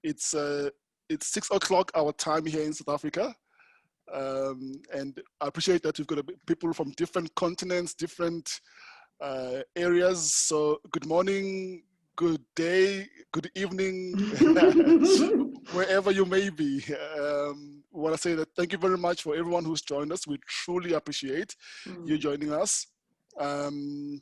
It's 6 o'clock our time here in South Africa. And I appreciate that we've got people from different continents, different areas. So good morning, good day, good evening, wherever you may be. I want to say that thank you very much for everyone who's joined us. We truly appreciate you joining us. And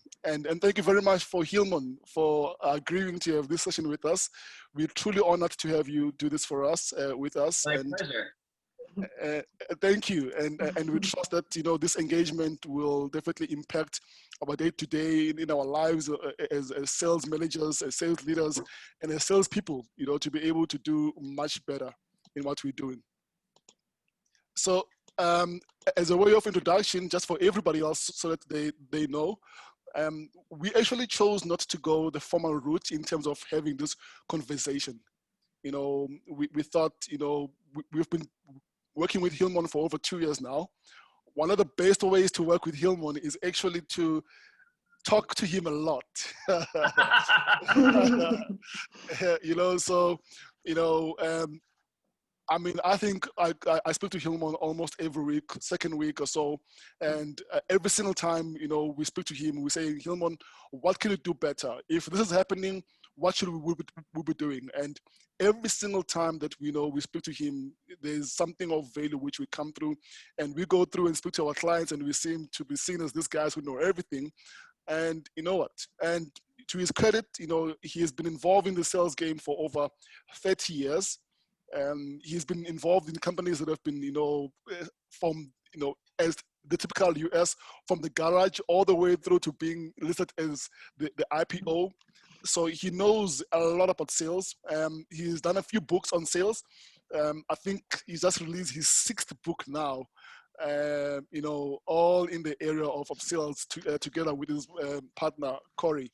thank you very much for Hilmon for agreeing to have this session with us. We're truly honored to have you do this for us, with us. My pleasure. Thank you, and we trust that this engagement will definitely impact our day-to-day in our lives as sales managers, as sales leaders, and as salespeople. To be able to do much better in what we're doing. So, as a way of introduction, just for everybody else, so that they know, we actually chose not to go the formal route in terms of having this conversation. We thought, we've been working with Hilmon for over 2 years now. One of the best ways to work with Hilmon is actually to talk to him a lot. I think I speak to Hilmon almost every week, second week or so. And every single time, we speak to him, we say, Hilmon, what can you do better? If this is happening, what should we be doing? And every single time that we speak to him, there's something of value which we come through, and we go through and speak to our clients, and we seem to be seen as these guys who know everything. And you know what? And to his credit, he has been involved in the sales game for over 30 years. He's been involved in companies that have been, from, as the typical US, from the garage all the way through to being listed as the IPO. So he knows a lot about sales. He's done a few books on sales. I think he's just released his 6th book now, all in the area of sales together with his partner, Corey.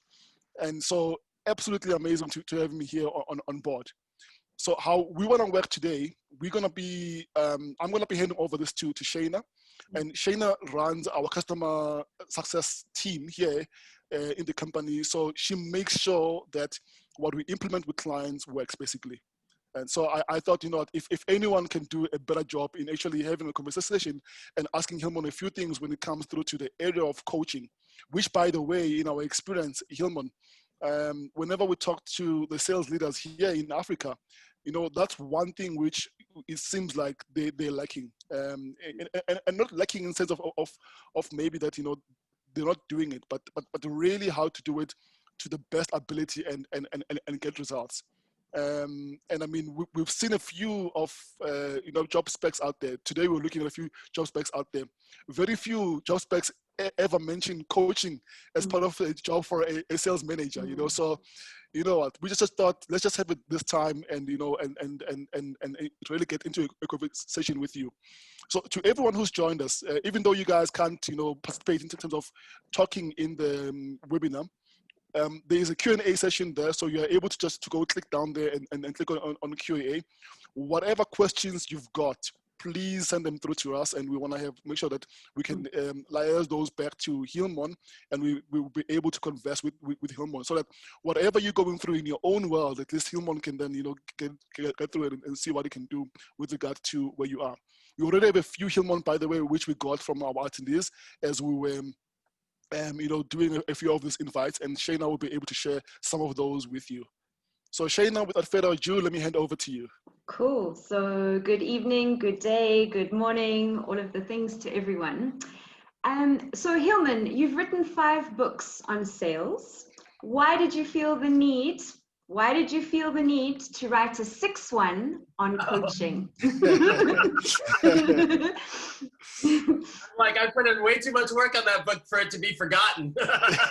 And so absolutely amazing to have him here on board. So how we want to work today, we're going to be, I'm going to be handing over this to Shayna. And Shayna runs our customer success team here in the company. So she makes sure that what we implement with clients works, basically. And so I thought, if anyone can do a better job in actually having a conversation and asking Hilmon a few things when it comes through to the area of coaching, which, by the way, in our experience, Hilmon, whenever we talk to the sales leaders here in Africa, that's one thing which it seems like they're lacking, and not lacking in the sense of maybe that they're not doing it, but really how to do it to the best ability and get results. And I mean, we've seen a few of job specs out there. Today we're looking at a few job specs out there. Very few job specs ever mention coaching as part of a job for a sales manager. So what, we just thought, let's just have it this time and and really get into a conversation with you. So to everyone who's joined us, even though you guys can't participate in terms of talking in the webinar, there is a Q&A session there, so you're able to just go click down there and click on Q&A. Whatever questions you've got, please send them through to us, and we want to make sure that we can liaise those back to Hilmon, and we will be able to converse with Hilmon, so that whatever you're going through in your own world, at least Hilmon can then get through it and see what he can do with regard to where you are. We already have a few Hilmon, by the way, which we got from our attendees as we were doing a few of these invites, and Shayna will be able to share some of those with you. So Shayna, without further ado, let me hand over to you. Cool. So good evening, good day, good morning, all of the things to everyone. So Hilmon, you've written 5 books on sales. Why did you feel the need to write a 6th one on coaching? Like, I put in way too much work on that book for it to be forgotten.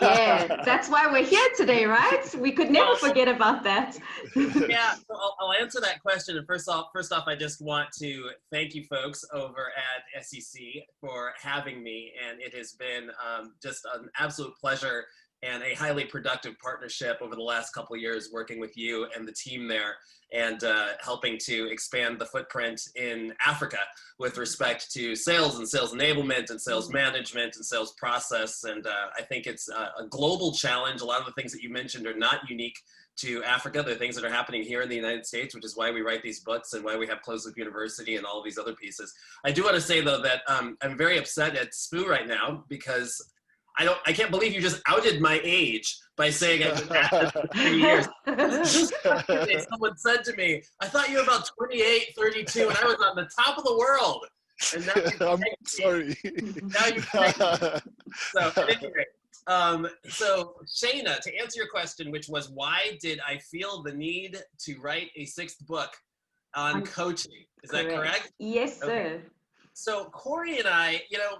Yeah, that's why we're here today, right? We could never forget about that. Yeah, so I'll answer that question. And first off, I just want to thank you folks over at SEC for having me. And it has been just an absolute pleasure and a highly productive partnership over the last couple of years working with you and the team there, and helping to expand the footprint in Africa with respect to sales and sales enablement and sales management and sales process. And I think it's a global challenge. A lot of the things that you mentioned are not unique to Africa, the things that are happening here in the United States, which is why we write these books and why we have ClozeLoop University and all of these other pieces. I do want to say though that I'm very upset at Spoo right now because I can't believe you just outed my age by saying I've been at this for 30 years. Just yesterday, someone said to me, I thought you were about 28, 32, and I was on the top of the world. And now I'm sorry. Now you So at any rate, so Shayna, to answer your question, which was why did I feel the need to write a 6th book on coaching? Is that correct? Yes, sir. Okay. So Corey and I, you know,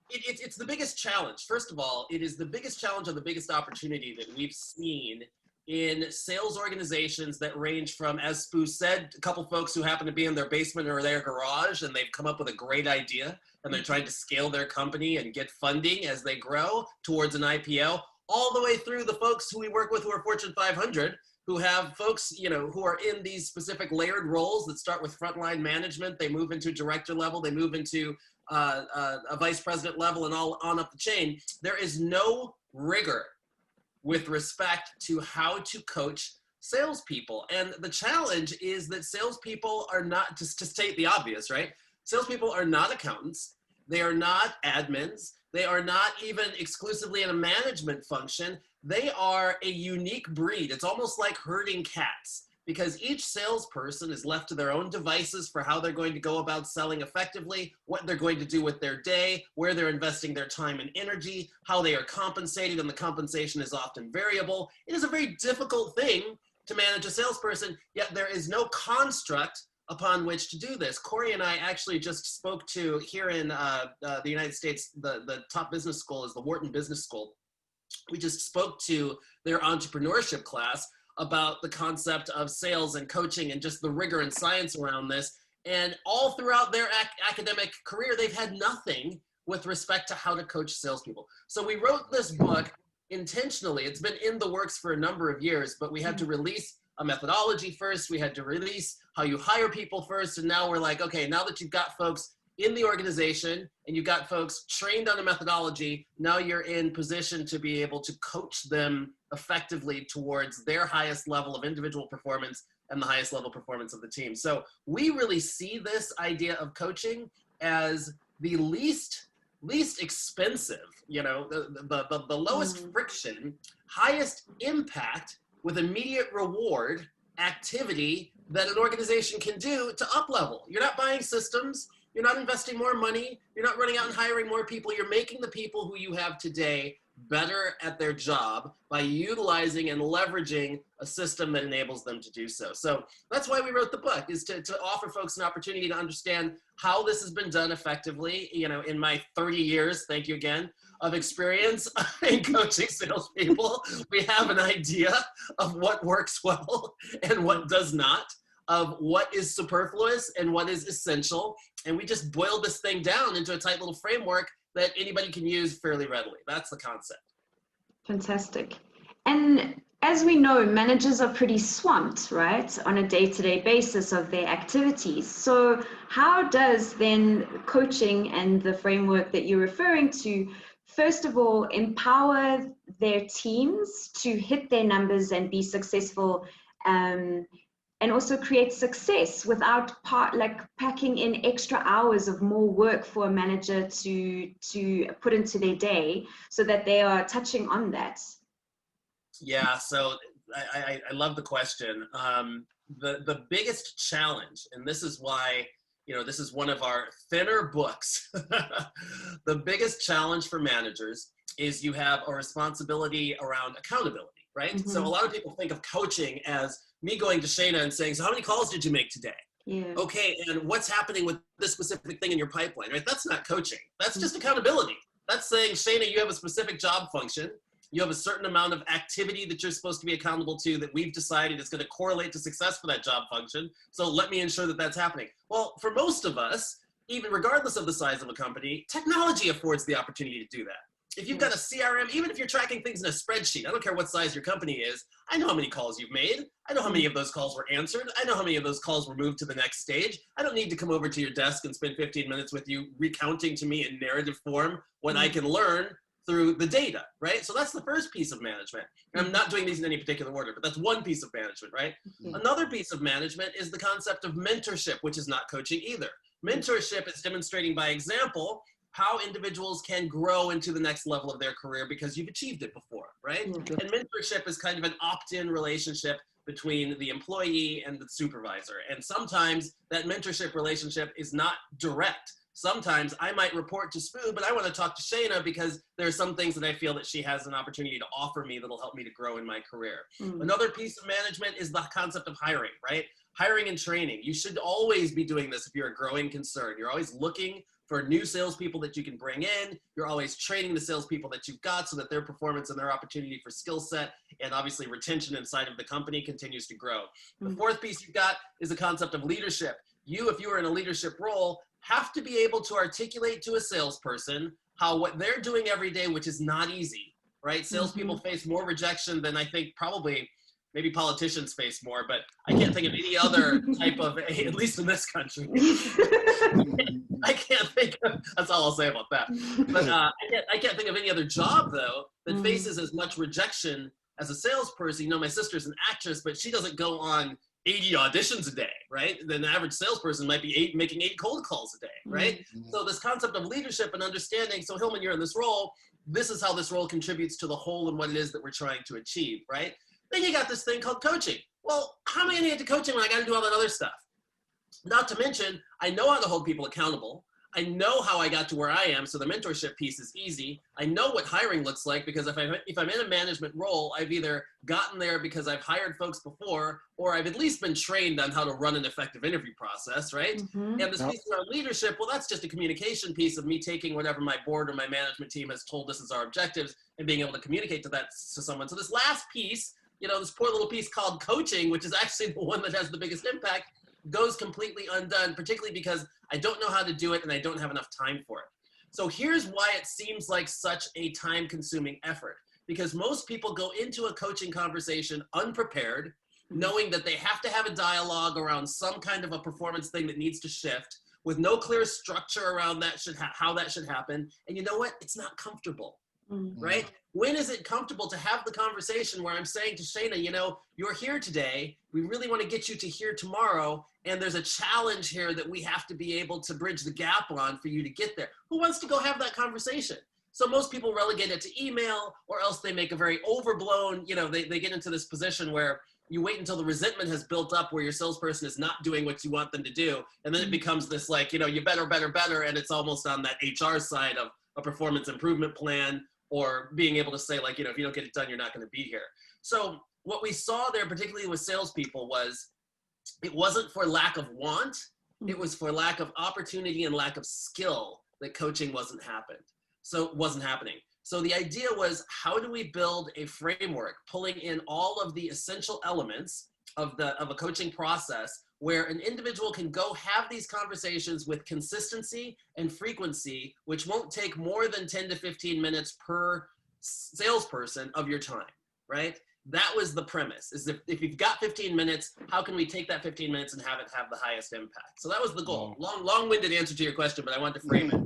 it's the biggest challenge. First of all, it is the biggest challenge and the biggest opportunity that we've seen in sales organizations that range from, as Spoo said, a couple folks who happen to be in their basement or their garage and they've come up with a great idea and they're trying to scale their company and get funding as they grow towards an IPO, all the way through the folks who we work with who are Fortune 500, who have folks, you know, who are in these specific layered roles that start with frontline management, they move into director level, they move into a vice president level and all on up the chain. There is no rigor with respect to how to coach salespeople. And the challenge is that salespeople are not, just to state the obvious, right? Salespeople are not accountants. They are not admins. They are not even exclusively in a management function. They are a unique breed. It's almost like herding cats, because each salesperson is left to their own devices for how they're going to go about selling effectively, what they're going to do with their day, where they're investing their time and energy, how they are compensated, and the compensation is often variable. It is a very difficult thing to manage a salesperson, yet there is no construct upon which to do this. Corey and I actually just spoke to, here in the United States, the top business school is the Wharton Business School. We just spoke to their entrepreneurship class about the concept of sales and coaching and just the rigor and science around this. And all throughout their academic career, they've had nothing with respect to how to coach salespeople. So we wrote this book intentionally. It's been in the works for a number of years, but we had to release a methodology first. We had to release how you hire people first. And now we're like, okay, now that you've got folks in the organization and you've got folks trained on a methodology, now you're in position to be able to coach them effectively towards their highest level of individual performance and the highest level performance of the team. So we really see this idea of coaching as the least expensive, you know, the lowest friction, highest impact with immediate reward activity that an organization can do to up level. You're not buying systems. You're not investing more money. You're not running out and hiring more people. You're making the people who you have today better at their job by utilizing and leveraging a system that enables them to do so. So that's why we wrote the book, is to offer folks an opportunity to understand how this has been done effectively. You know, in my 30 years, thank you again, of experience in coaching salespeople, we have an idea of what works well and what does not, of what is superfluous and what is essential. And we just boiled this thing down into a tight little framework that anybody can use fairly readily. That's the concept. Fantastic. And as we know, managers are pretty swamped, right, on a day-to-day basis of their activities. So how does then coaching and the framework that you're referring to, first of all, empower their teams to hit their numbers and be successful, and also create success without packing in extra hours of more work for a manager to put into their day, so that they are touching on that? Yeah, so I love the question. The biggest challenge, and this is why, you know, this is one of our thinner books. The biggest challenge for managers is you have a responsibility around accountability, right? Mm-hmm. So a lot of people think of coaching as me going to Shayna and saying, so how many calls did you make today? Yeah. Okay, and what's happening with this specific thing in your pipeline, right? That's not coaching. That's just accountability. That's saying, Shayna, you have a specific job function. You have a certain amount of activity that you're supposed to be accountable to that we've decided is going to correlate to success for that job function. So let me ensure that that's happening. Well, for most of us, even regardless of the size of a company, technology affords the opportunity to do that. If you've got a CRM, even if you're tracking things in a spreadsheet, I don't care what size your company is, I know how many calls you've made. I know how many of those calls were answered. I know how many of those calls were moved to the next stage. I don't need to come over to your desk and spend 15 minutes with you recounting to me in narrative form what I can learn through the data, right? So that's the first piece of management. And I'm not doing these in any particular order, but that's one piece of management, right? Another piece of management is the concept of mentorship, which is not coaching either. Mentorship is demonstrating by example how individuals can grow into the next level of their career because you've achieved it before, right? And mentorship is kind of an opt-in relationship between the employee and the supervisor. And sometimes that mentorship relationship is not direct. Sometimes I might report to Spoo, but I want to talk to Shayna because there are some things that I feel that she has an opportunity to offer me that'll help me to grow in my career. Another piece of management is the concept of hiring, right? Hiring and training. You should always be doing this if you're a growing concern. You're always looking for new salespeople that you can bring in. You're always training the salespeople that you've got so that their performance and their opportunity for skill set and obviously retention inside of the company continues to grow. The fourth piece you've got is the concept of leadership. You, if you are in a leadership role, have to be able to articulate to a salesperson how what they're doing every day, which is not easy, right? Salespeople face more rejection than I think probably maybe politicians face more, but I can't think of any other type of, at least in this country. I can't think of, that's all I'll say about that. But I can't think of any other job though that faces as much rejection as a salesperson. You know, my sister's an actress, but she doesn't go on 80 auditions a day, right? Then the average salesperson might be making 8 cold calls a day, right? So this concept of leadership and understanding, so Hilmon, you're in this role, this is how this role contributes to the whole and what it is that we're trying to achieve, right? Then you got this thing called coaching. Well, how am I gonna get to coaching when I gotta do all that other stuff? Not to mention, I know how to hold people accountable. I know how I got to where I am, so the mentorship piece is easy. I know what hiring looks like because if I'm in a management role, I've either gotten there because I've hired folks before, or I've at least been trained on how to run an effective interview process, right? And this piece around leadership, well, that's just a communication piece of me taking whatever my board or my management team has told us is our objectives and being able to communicate to that to someone. So this last piece, you know, this poor little piece called coaching, which is actually the one that has the biggest impact, goes completely undone, particularly because I don't know how to do it and I don't have enough time for it. So here's why it seems like such a time-consuming effort, because most people go into a coaching conversation unprepared, knowing that they have to have a dialogue around some kind of a performance thing that needs to shift, with no clear structure around that how that should happen. And you know what? It's not comfortable. Right? When is it comfortable to have the conversation where I'm saying to Shayna, you know, you're here today, we really want to get you to here tomorrow, and there's a challenge here that we have to be able to bridge the gap on for you to get there. Who wants to go have that conversation? So most people relegate it to email, or else they make a very overblown, you know, they get into this position where you wait until the resentment has built up where your salesperson is not doing what you want them to do, and then it becomes this like, you know, you better, and it's almost on that HR side of a performance improvement plan, or being able to say like, you know, if you don't get it done, you're not going to be here. So what we saw there, particularly with salespeople, was it wasn't for lack of want, it was for lack of opportunity and lack of skill that coaching wasn't happening. So the idea was, how do we build a framework pulling in all of the essential elements of a coaching process where an individual can go have these conversations with consistency and frequency, which won't take more than 10 to 15 minutes per salesperson of your time, right? That was the premise, is if you've got 15 minutes, how can we take that 15 minutes and have it have the highest impact? So that was the goal. Long-winded answer to your question, but I wanted to frame it.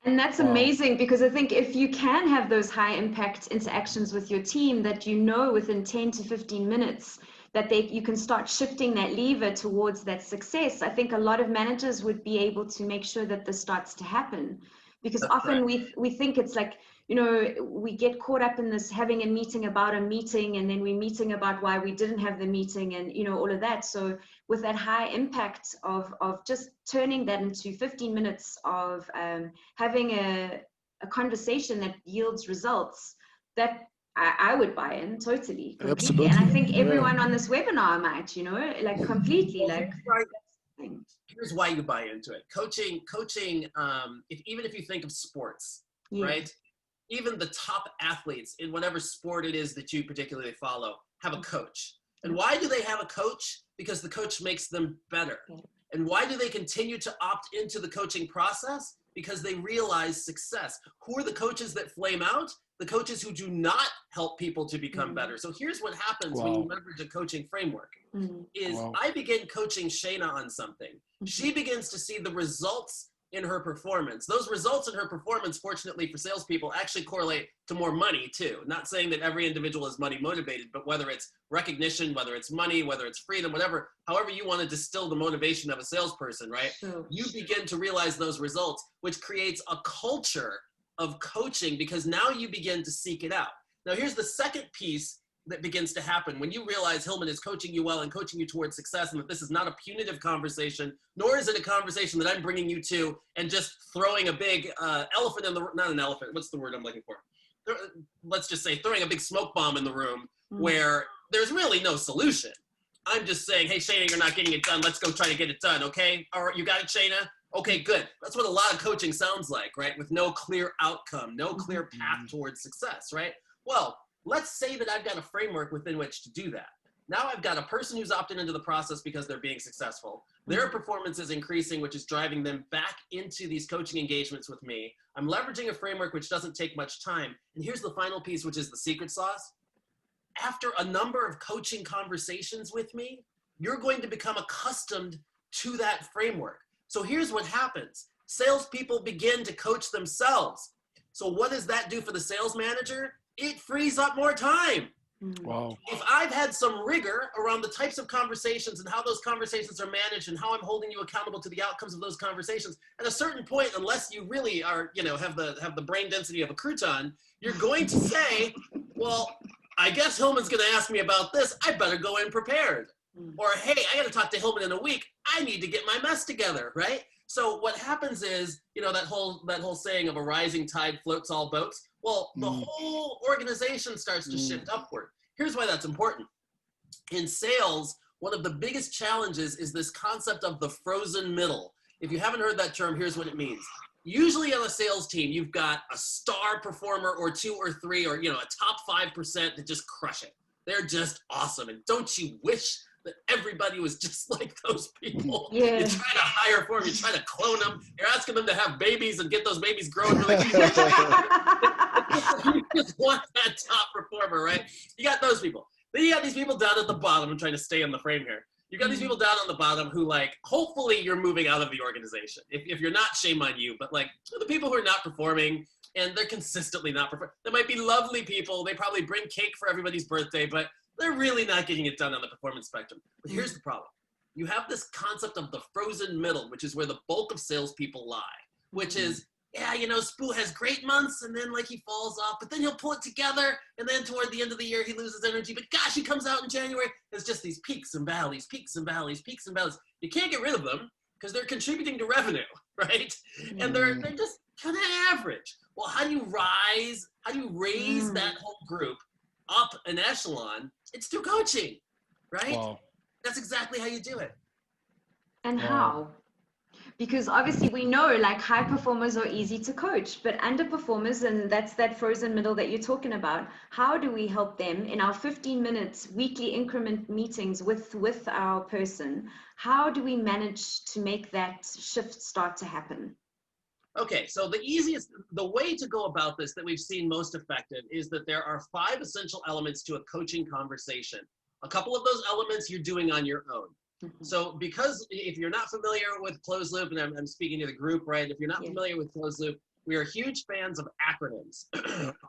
And that's amazing, because I think if you can have those high impact interactions with your team that you know within 10 to 15 minutes, that you can start shifting that lever towards that success, I think a lot of managers would be able to make sure that this starts to happen. Because That's often correct. we think it's like, you know, we get caught up in this having a meeting about a meeting, and then we're meeting about why we didn't have the meeting, and, you know, all of that. So with that high impact of just turning that into 15 minutes of having a conversation that yields results, that I would buy in totally, completely. Absolutely. And I think everyone on this webinar might, you know, like completely, like. Here's why you buy into it. Coaching. Even if you think of sports, right? Even the top athletes in whatever sport it is that you particularly follow have a coach. And why do they have a coach? Because the coach makes them better. And why do they continue to opt into the coaching process? Because they realize success. Who are the coaches that flame out? The coaches who do not help people to become better. So here's what happens when you leverage a coaching framework. I begin coaching Shayna on something. She begins to see the results in her performance. Those results in her performance, fortunately for salespeople, actually correlate to more money too. Not saying that every individual is money motivated, but whether it's recognition, whether it's money, whether it's freedom, whatever, however you want to distill the motivation of a salesperson, right? Sure. You begin to realize those results, which creates a culture of coaching because now you begin to seek it out. Now here's the second piece that begins to happen when you realize Hilmon is coaching you well and coaching you towards success, and that this is not a punitive conversation, nor is it a conversation that I'm bringing you to and just throwing a big elephant in the, not an elephant, what's the word I'm looking for? Let's just say throwing a big smoke bomb in the room where there's really no solution. I'm just saying, hey, Shayna, you're not getting it done. Let's go try to get it done, okay? All right, you got it, Shayna? Okay, good. That's what a lot of coaching sounds like, right? With no clear outcome, no clear path towards success, right? Well, let's say that I've got a framework within which to do that. Now I've got a person who's opted into the process because they're being successful. Their performance is increasing, which is driving them back into these coaching engagements with me. I'm leveraging a framework which doesn't take much time. And here's the final piece, which is the secret sauce. After a number of coaching conversations with me, you're going to become accustomed to that framework. So here's what happens. Salespeople begin to coach themselves. So what does that do for the sales manager? It frees up more time. Wow. If I've had some rigor around the types of conversations and how those conversations are managed and how I'm holding you accountable to the outcomes of those conversations, at a certain point, unless you really are, have the brain density of a crouton, you're going to say, well, I guess Hilmon's going to ask me about this. I better go in prepared. Or, hey, I got to talk to Hilmon in a week. I need to get my mess together, right? So what happens is, that whole saying of a rising tide floats all boats. Well, the whole organization starts to shift upward. Here's why that's important. In sales, one of the biggest challenges is this concept of the frozen middle. If you haven't heard that term, here's what it means. Usually on a sales team, you've got a star performer or two or three or, a top 5% that just crush it. They're just awesome. And don't you wish that everybody was just like those people? Yeah. You try to hire for them, you try to clone them, you're asking them to have babies and get those babies growing really quick. You just want that top performer, right? You got those people. Then you got these people down at the bottom. I'm trying to stay on the frame here. You got these people down on the bottom who, hopefully you're moving out of the organization. If you're not, shame on you. But the people who are not performing, and they're consistently not performing. They might be lovely people. They probably bring cake for everybody's birthday, but they're really not getting it done on the performance spectrum. But here's the problem. You have this concept of the frozen middle, which is where the bulk of salespeople lie, which is, yeah, Spoo has great months and then he falls off, but then he'll pull it together. And then toward the end of the year, he loses energy. But gosh, he comes out in January. It's just these peaks and valleys, peaks and valleys, peaks and valleys. You can't get rid of them because they're contributing to revenue, right? And they're just kind of average. Well, how do you raise that whole group up an echelon? It's through coaching, right? Wow. That's exactly how you do it. And how? Because obviously we know high performers are easy to coach, but underperformers, and that's that frozen middle that you're talking about, how do we help them in our 15 minutes weekly increment meetings with our person? How do we manage to make that shift start to happen? Okay, so the way to go about this that we've seen most effective is that there are 5 essential elements to a coaching conversation. A couple of those elements you're doing on your own. So because if you're not familiar with ClozeLoop, and I'm speaking to the group, right? If you're not familiar with ClozeLoop, we are huge fans of acronyms.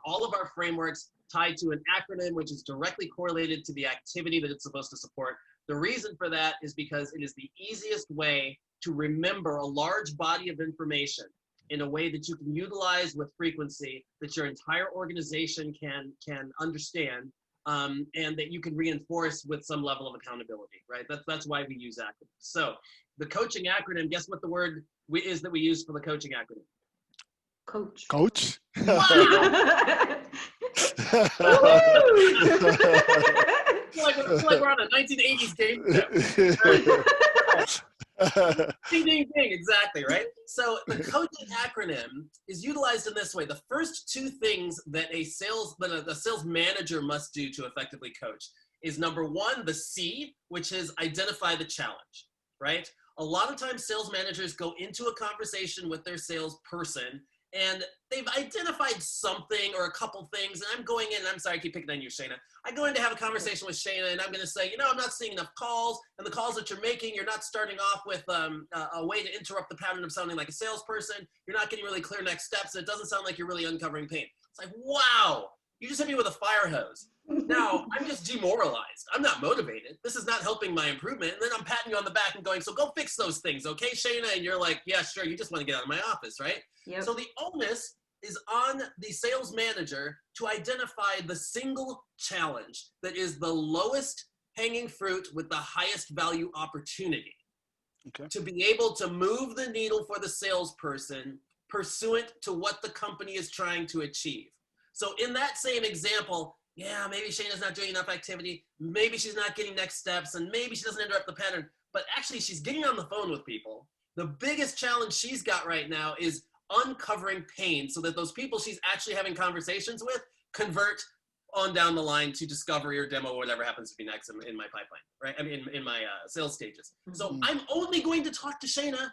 All of our frameworks tied to an acronym, which is directly correlated to the activity that it's supposed to support. The reason for that is because it is the easiest way to remember a large body of information in a way that you can utilize with frequency, that your entire organization can understand, and that you can reinforce with some level of accountability, right? That's why we use acronyms. So the coaching acronym, guess what the word is that we use for the coaching acronym? Coach. Coach? Wow! It's like we're on a 1980s game show. Ding, ding, ding, exactly, right? So the coaching acronym is utilized in this way. The first 2 things that a sales manager must do to effectively coach is number 1, the C, which is identify the challenge, right? A lot of times sales managers go into a conversation with their salesperson and they've identified something or a couple things, and I'm going in, and I'm sorry, I keep picking on you, Shayna. I go in to have a conversation with Shayna, and I'm going to say, I'm not seeing enough calls, and the calls that you're making, you're not starting off with a way to interrupt the pattern of sounding like a salesperson. You're not getting really clear next steps. It doesn't sound like you're really uncovering pain. It's like, wow, you just hit me with a fire hose. Now, I'm just demoralized. I'm not motivated. This is not helping my improvement. And then I'm patting you on the back and going, so go fix those things, okay, Shayna? And you're like, yeah, sure, you just want to get out of my office, right? Yep. So the onus is on the sales manager to identify the single challenge that is the lowest hanging fruit with the highest value opportunity. Okay. To be able to move the needle for the salesperson pursuant to what the company is trying to achieve. So in that same example, yeah, maybe Shayna's not doing enough activity, maybe she's not getting next steps, and maybe she doesn't interrupt the pattern, but actually she's getting on the phone with people. The biggest challenge she's got right now is uncovering pain so that those people she's actually having conversations with convert on down the line to discovery or demo, or whatever happens to be next in my pipeline, right? I mean, in my sales stages. So I'm only going to talk to Shayna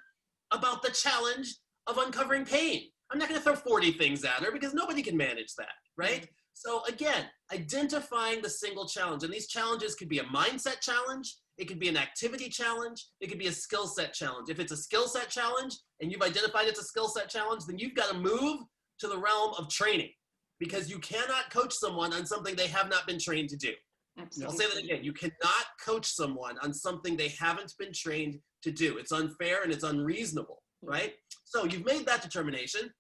about the challenge of uncovering pain. I'm not going to throw 40 things at her because nobody can manage that, right? So again, identifying the single challenge. And these challenges could be a mindset challenge. It could be an activity challenge. It could be a skill set challenge. If it's a skill set challenge and you've identified it's a skill set challenge, then you've got to move to the realm of training, because you cannot coach someone on something they have not been trained to do. Absolutely. I'll say that again. You cannot coach someone on something they haven't been trained to do. It's unfair and it's unreasonable, right? So you've made that determination.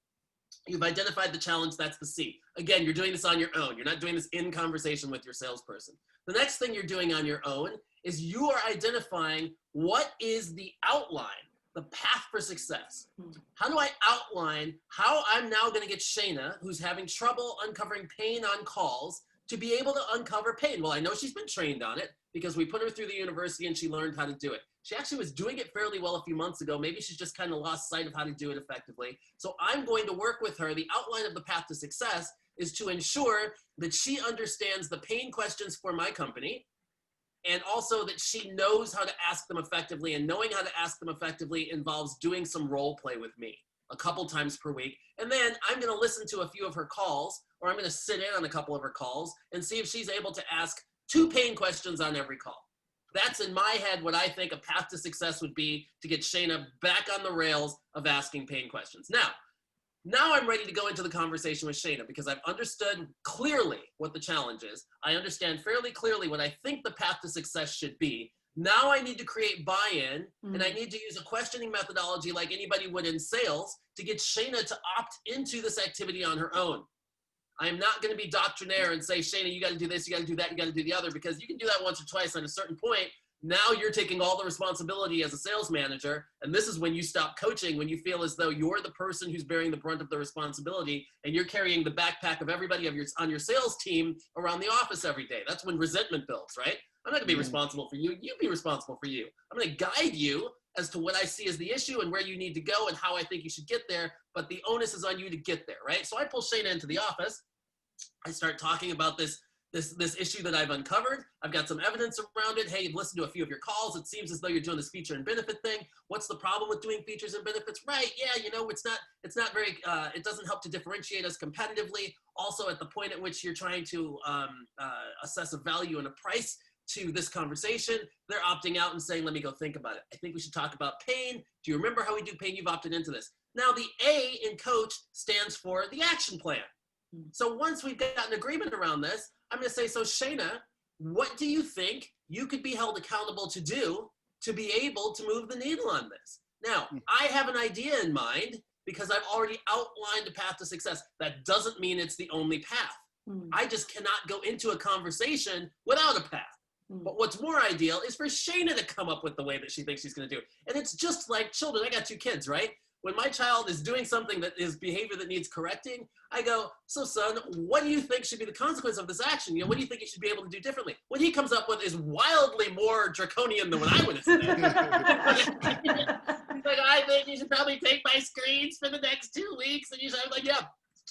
You've identified the challenge. That's the C. Again, you're doing this on your own. You're not doing this in conversation with your salesperson. The next thing you're doing on your own is you are identifying what is the outline, the path for success. How do I outline how I'm now going to get Shayna, who's having trouble uncovering pain on calls, to be able to uncover pain? Well, I know she's been trained on it because we put her through the university and she learned how to do it. She actually was doing it fairly well a few months ago. Maybe she's just kind of lost sight of how to do it effectively. So I'm going to work with her. The outline of the path to success is to ensure that she understands the pain questions for my company, and also that she knows how to ask them effectively. And knowing how to ask them effectively involves doing some role play with me a couple times per week. And then I'm going to listen to a few of her calls, or I'm going to sit in on a couple of her calls and see if she's able to ask 2 pain questions on every call. That's in my head what I think a path to success would be to get Shayna back on the rails of asking pain questions. Now I'm ready to go into the conversation with Shayna because I've understood clearly what the challenge is. I understand fairly clearly what I think the path to success should be. Now I need to create buy-in, and I need to use a questioning methodology like anybody would in sales to get Shayna to opt into this activity on her own. I am not going to be doctrinaire and say, Shayna, you got to do this, you got to do that, you got to do the other, because you can do that once or twice. At a certain point, now you're taking all the responsibility as a sales manager, and this is when you stop coaching, when you feel as though you're the person who's bearing the brunt of the responsibility, and you're carrying the backpack of everybody on your sales team around the office every day. That's when resentment builds, right? I'm not going to be responsible for you. You be responsible for you. I'm going to guide you as to what I see as the issue and where you need to go and how I think you should get there, but the onus is on you to get there, right? So I pull Shayna into the office. I start talking about this issue that I've uncovered. I've got some evidence around it. Hey, you've listened to a few of your calls. It seems as though you're doing this feature and benefit thing. What's the problem with doing features and benefits? Right, yeah, it's not very, it doesn't help to differentiate us competitively. Also, at the point at which you're trying to assess a value and a price to this conversation, they're opting out and saying, let me go think about it. I think we should talk about pain. Do you remember how we do pain? You've opted into this. Now, the A in coach stands for the action plan. So once we've got an agreement around this, I'm going to say, so Shayna, what do you think you could be held accountable to do to be able to move the needle on this? Now, I have an idea in mind because I've already outlined a path to success. That doesn't mean it's the only path. I just cannot go into a conversation without a path. But what's more ideal is for Shayna to come up with the way that she thinks she's going to do it. And it's just like children. I got 2 kids, right? When my child is doing something that is behavior that needs correcting, I go, so son, what do you think should be the consequence of this action? What do you think you should be able to do differently? What he comes up with is wildly more draconian than what I would have said. He's like, I think you should probably take my screens for the next 2 weeks. And I'm like, yeah,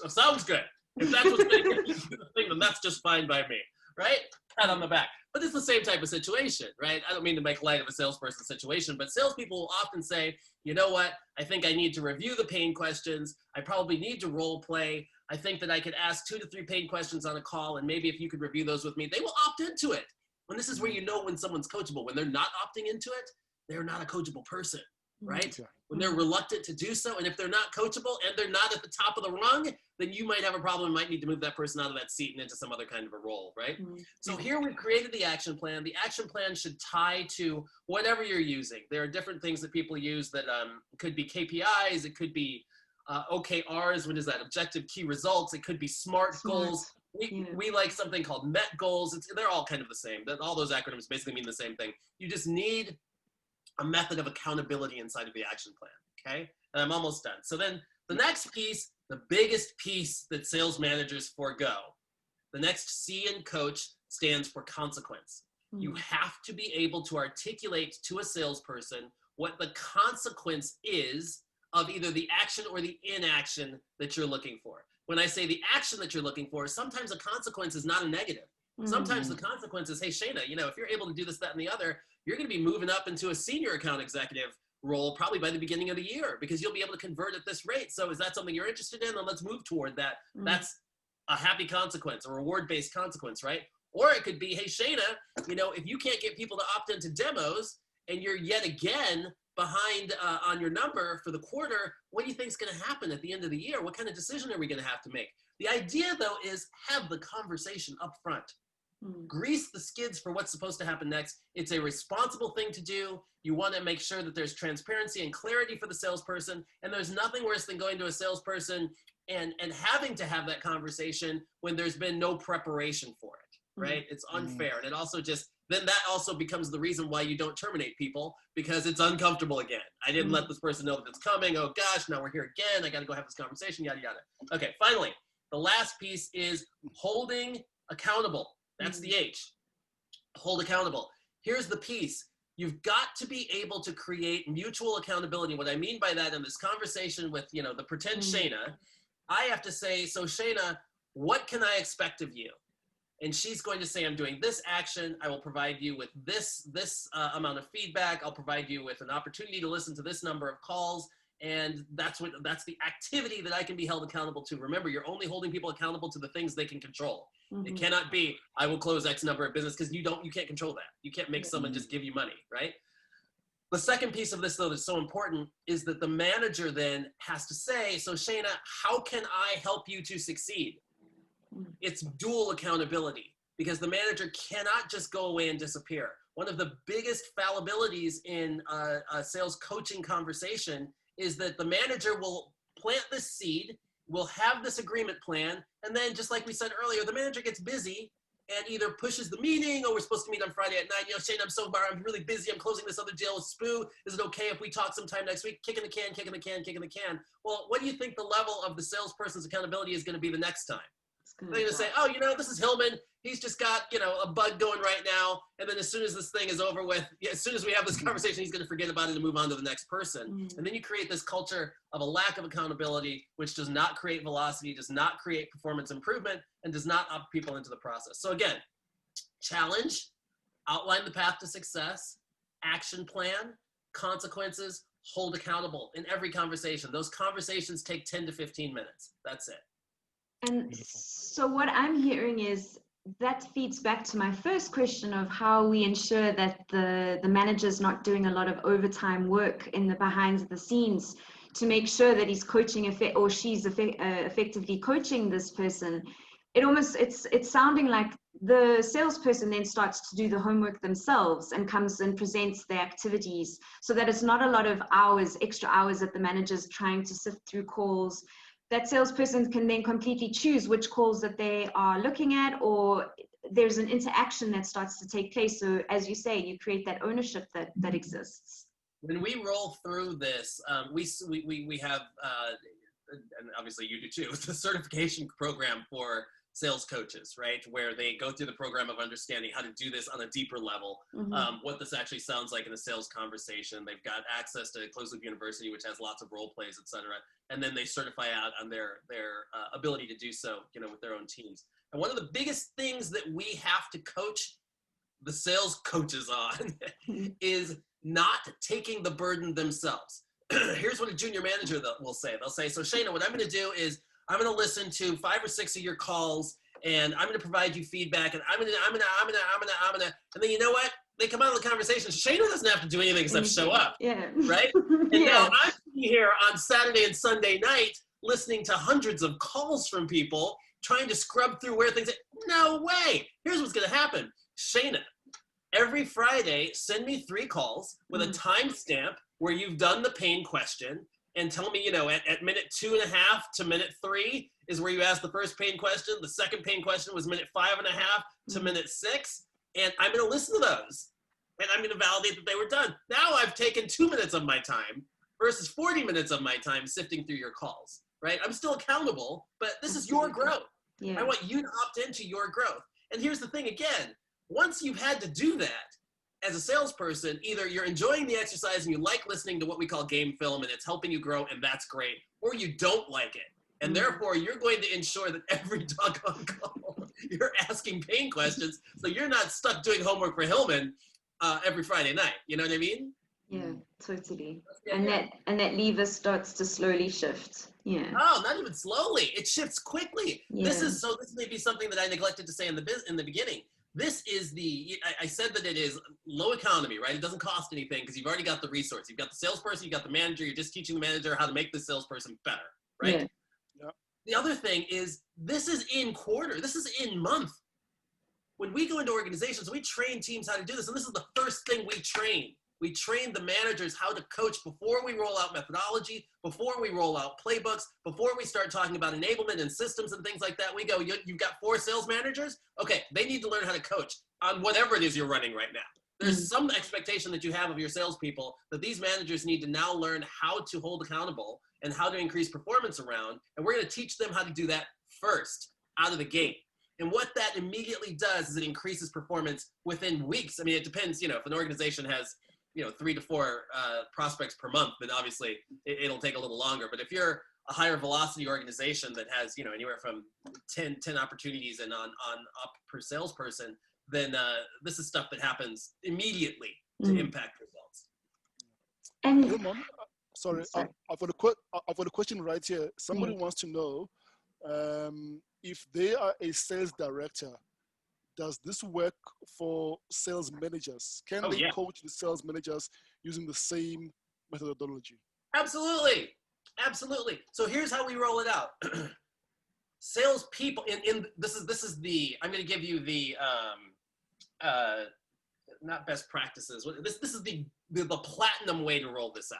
sounds good. If that's what's going to get you to do the thing, then that's just fine by me. right? Pat on the back. But it's the same type of situation, right? I don't mean to make light of a salesperson situation, but salespeople will often say, you know what? I think I need to review the pain questions. I probably need to role play. I think that I could ask 2 to 3 pain questions on a call, and maybe if you could review those with me, they will opt into it. And this is where you know when someone's coachable. When they're not opting into it, they're not a coachable person, right? When they're reluctant to do so, and if they're not coachable and they're not at the top of the rung, then you might have a problem and might need to move that person out of that seat and into some other kind of a role, right? So here we've created the action plan. The action plan should tie to whatever you're using. There are different things that people use that could be KPIs, it could be OKRs, what is that? Objective key results. It could be SMART goals. We like something called MET goals. They're all kind of the same. All those acronyms basically mean the same thing. You just need a method of accountability inside of the action plan, okay? And I'm almost done. So then the next piece, the biggest piece that sales managers forego, the next C in coach stands for consequence. You have to be able to articulate to a salesperson what the consequence is of either the action or the inaction that you're looking for. When I say the action that you're looking for, sometimes the consequence is not a negative. Sometimes the consequence is, hey, Shayna, you know, if you're able to do this, that, and the other, you're going to be moving up into a senior account executive role probably by the beginning of the year because you'll be able to convert at this rate. So is that something you're interested in? Then let's move toward that. That's a happy consequence, a reward-based consequence, right? Or it could be, hey, Shayna, you know, if you can't get people to opt into demos and you're yet again behind on your number for the quarter, what do you think is going to happen at the end of the year? What kind of decision are we going to have to make? The idea, though, is have the conversation up front. Grease the skids for what's supposed to happen next. It's a responsible thing to do. You want to make sure that there's transparency and clarity for the salesperson. And there's nothing worse than going to a salesperson and having to have that conversation when there's been no preparation for it, right? It's unfair. And it also just, then that also becomes the reason why you don't terminate people because it's uncomfortable again. I didn't let this person know that it's coming. Oh gosh, now we're here again. I got to go have this conversation, yada, yada. Okay, finally, the last piece is holding accountable. That's the H. Hold accountable. Here's the piece. You've got to be able to create mutual accountability. What I mean by that in this conversation with, you know, the pretend Shayna, I have to say, so Shayna, what can I expect of you? And she's going to say, I'm doing this action. I will provide you with this amount of feedback. I'll provide you with an opportunity to listen to this number of calls. And that's the activity that I can be held accountable to. Remember, you're only holding people accountable to the things they can control. It cannot be, I will close X number of business because you can't control that. You can't make someone just give you money, right? The second piece of this, though, that's so important is that the manager then has to say, so Shayna, how can I help you to succeed? It's dual accountability because the manager cannot just go away and disappear. One of the biggest fallibilities in a sales coaching conversation is that the manager will plant this seed, will have this agreement plan, and then just like we said earlier, the manager gets busy and either pushes the meeting, or we're supposed to meet on Friday at 9. You know, Shane, I'm really busy. I'm closing this other deal with Spoo. Is it okay if we talk sometime next week? Kicking the can. Well, what do you think the level of the salesperson's accountability is going to be the next time? They're going to say, oh, you know, this is Hilmon. He's just got, you know, a bug going right now. And then as soon as this thing is over with, as soon as we have this conversation, he's going to forget about it and move on to the next person. And then you create this culture of a lack of accountability, which does not create velocity, does not create performance improvement, and does not opt people into the process. So again, challenge, outline the path to success, action plan, consequences, hold accountable in every conversation. Those conversations take 10 to 15 minutes. That's it. And so what I'm hearing is that feeds back to my first question of how we ensure that the manager's not doing a lot of overtime work in the behind the scenes to make sure that he's coaching or she's effectively coaching this person. It's sounding like the salesperson then starts to do the homework themselves and comes and presents their activities so that it's not a lot of extra hours that the manager's trying to sift through calls. That salesperson can then completely choose which calls that they are looking at, or there's an interaction that starts to take place. So as you say, you create that ownership that exists. When we roll through this, we have, and obviously you do too, the certification program for sales coaches, right? Where they go through the program of understanding how to do this on a deeper level, what this actually sounds like in a sales conversation. They've got access to ClozeLoop University, which has lots of role plays, et cetera. And then they certify out on their ability to do so, you know, with their own teams. And one of the biggest things that we have to coach the sales coaches on is not taking the burden themselves. Here's what a junior manager will say. They'll say, so Shayna, what I'm going to do is I'm going to listen to 5 or 6 of your calls, and I'm going to provide you feedback, and I'm going to, and then you know what? They come out of the conversation. Shayna doesn't have to do anything except show up, right? And now I'm here on Saturday and Sunday night listening to hundreds of calls from people trying to scrub through where things are. No way. Here's what's going to happen. Shayna, every Friday, send me 3 calls with a timestamp where you've done the pain question, and tell me, at minute 2.5 to minute 3 is where you asked the first pain question. The second pain question was minute 5.5 to minute 6. And I'm going to listen to those, and I'm going to validate that they were done. Now I've taken 2 minutes of my time versus 40 minutes of my time sifting through your calls, right? I'm still accountable, but this is your growth. Yeah. I want you to opt into your growth. And here's the thing again, once you've had to do that, as a salesperson, either you're enjoying the exercise and you like listening to what we call game film and it's helping you grow and that's great, or you don't like it. And therefore, you're going to ensure that every doggone call, you're asking pain questions so you're not stuck doing homework for Hilmon every Friday night. You know what I mean? Yeah, totally. And that lever starts to slowly shift. Yeah. Oh, not even slowly. It shifts quickly. Yeah. This may be something that I neglected to say in the beginning. This is I said that it is low economy, right? It doesn't cost anything because you've already got the resource. You've got the salesperson, you've got the manager, you're just teaching the manager how to make the salesperson better, right? Yeah. Yep. The other thing is this is in quarter, this is in month. When we go into organizations, we train teams how to do this, and this is the first thing we train. We train the managers how to coach before we roll out methodology, before we roll out playbooks, before we start talking about enablement and systems and things like that. We go, you've got 4 sales managers? Okay, they need to learn how to coach on whatever it is you're running right now. There's some expectation that you have of your salespeople that these managers need to now learn how to hold accountable and how to increase performance around. And we're going to teach them how to do that first out of the gate. And what that immediately does is it increases performance within weeks. I mean, it depends, if an organization has 3 to 4 prospects per month, then obviously it'll take a little longer. But if you're a higher velocity organization that has, anywhere from 10 opportunities and on up per salesperson, then this is stuff that happens immediately to impact results. And Hilmon, sorry. I've got a question right here. Somebody wants to know if they are a sales director, does this work for sales managers? Can they coach the sales managers using the same methodology? Absolutely. Absolutely. So here's how we roll it out. Salespeople this is the, I'm going to give you the, not best practices. This is the platinum way to roll this out.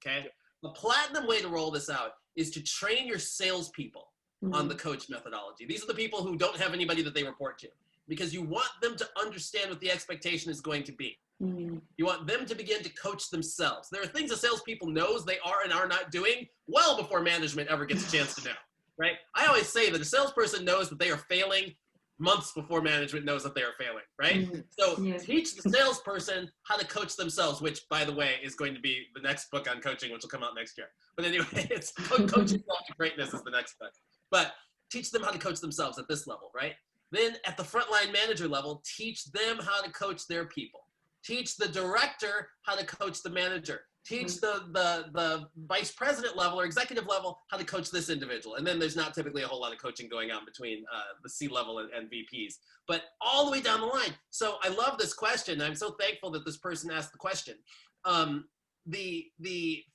Okay. The platinum way to roll this out is to train your salespeople on the coach methodology. These are the people who don't have anybody that they report to, because you want them to understand what the expectation is going to be. You want them to begin to coach themselves. There are things that salespeople knows they are and are not doing well before management ever gets a chance to know, right? I always say that a salesperson knows that they are failing months before management knows that they are failing, right? So teach the salesperson how to coach themselves, which, by the way, is going to be the next book on coaching, which will come out next year. But anyway, it's Coaching Yourself to Greatness is the next book. But teach them how to coach themselves at this level, right? Then at the frontline manager level, teach them how to coach their people. Teach the director how to coach the manager. Teach the vice president level or executive level how to coach this individual. And then there's not typically a whole lot of coaching going on between the C level and VPs, but all the way down the line. So I love this question. I'm so thankful that this person asked the question. The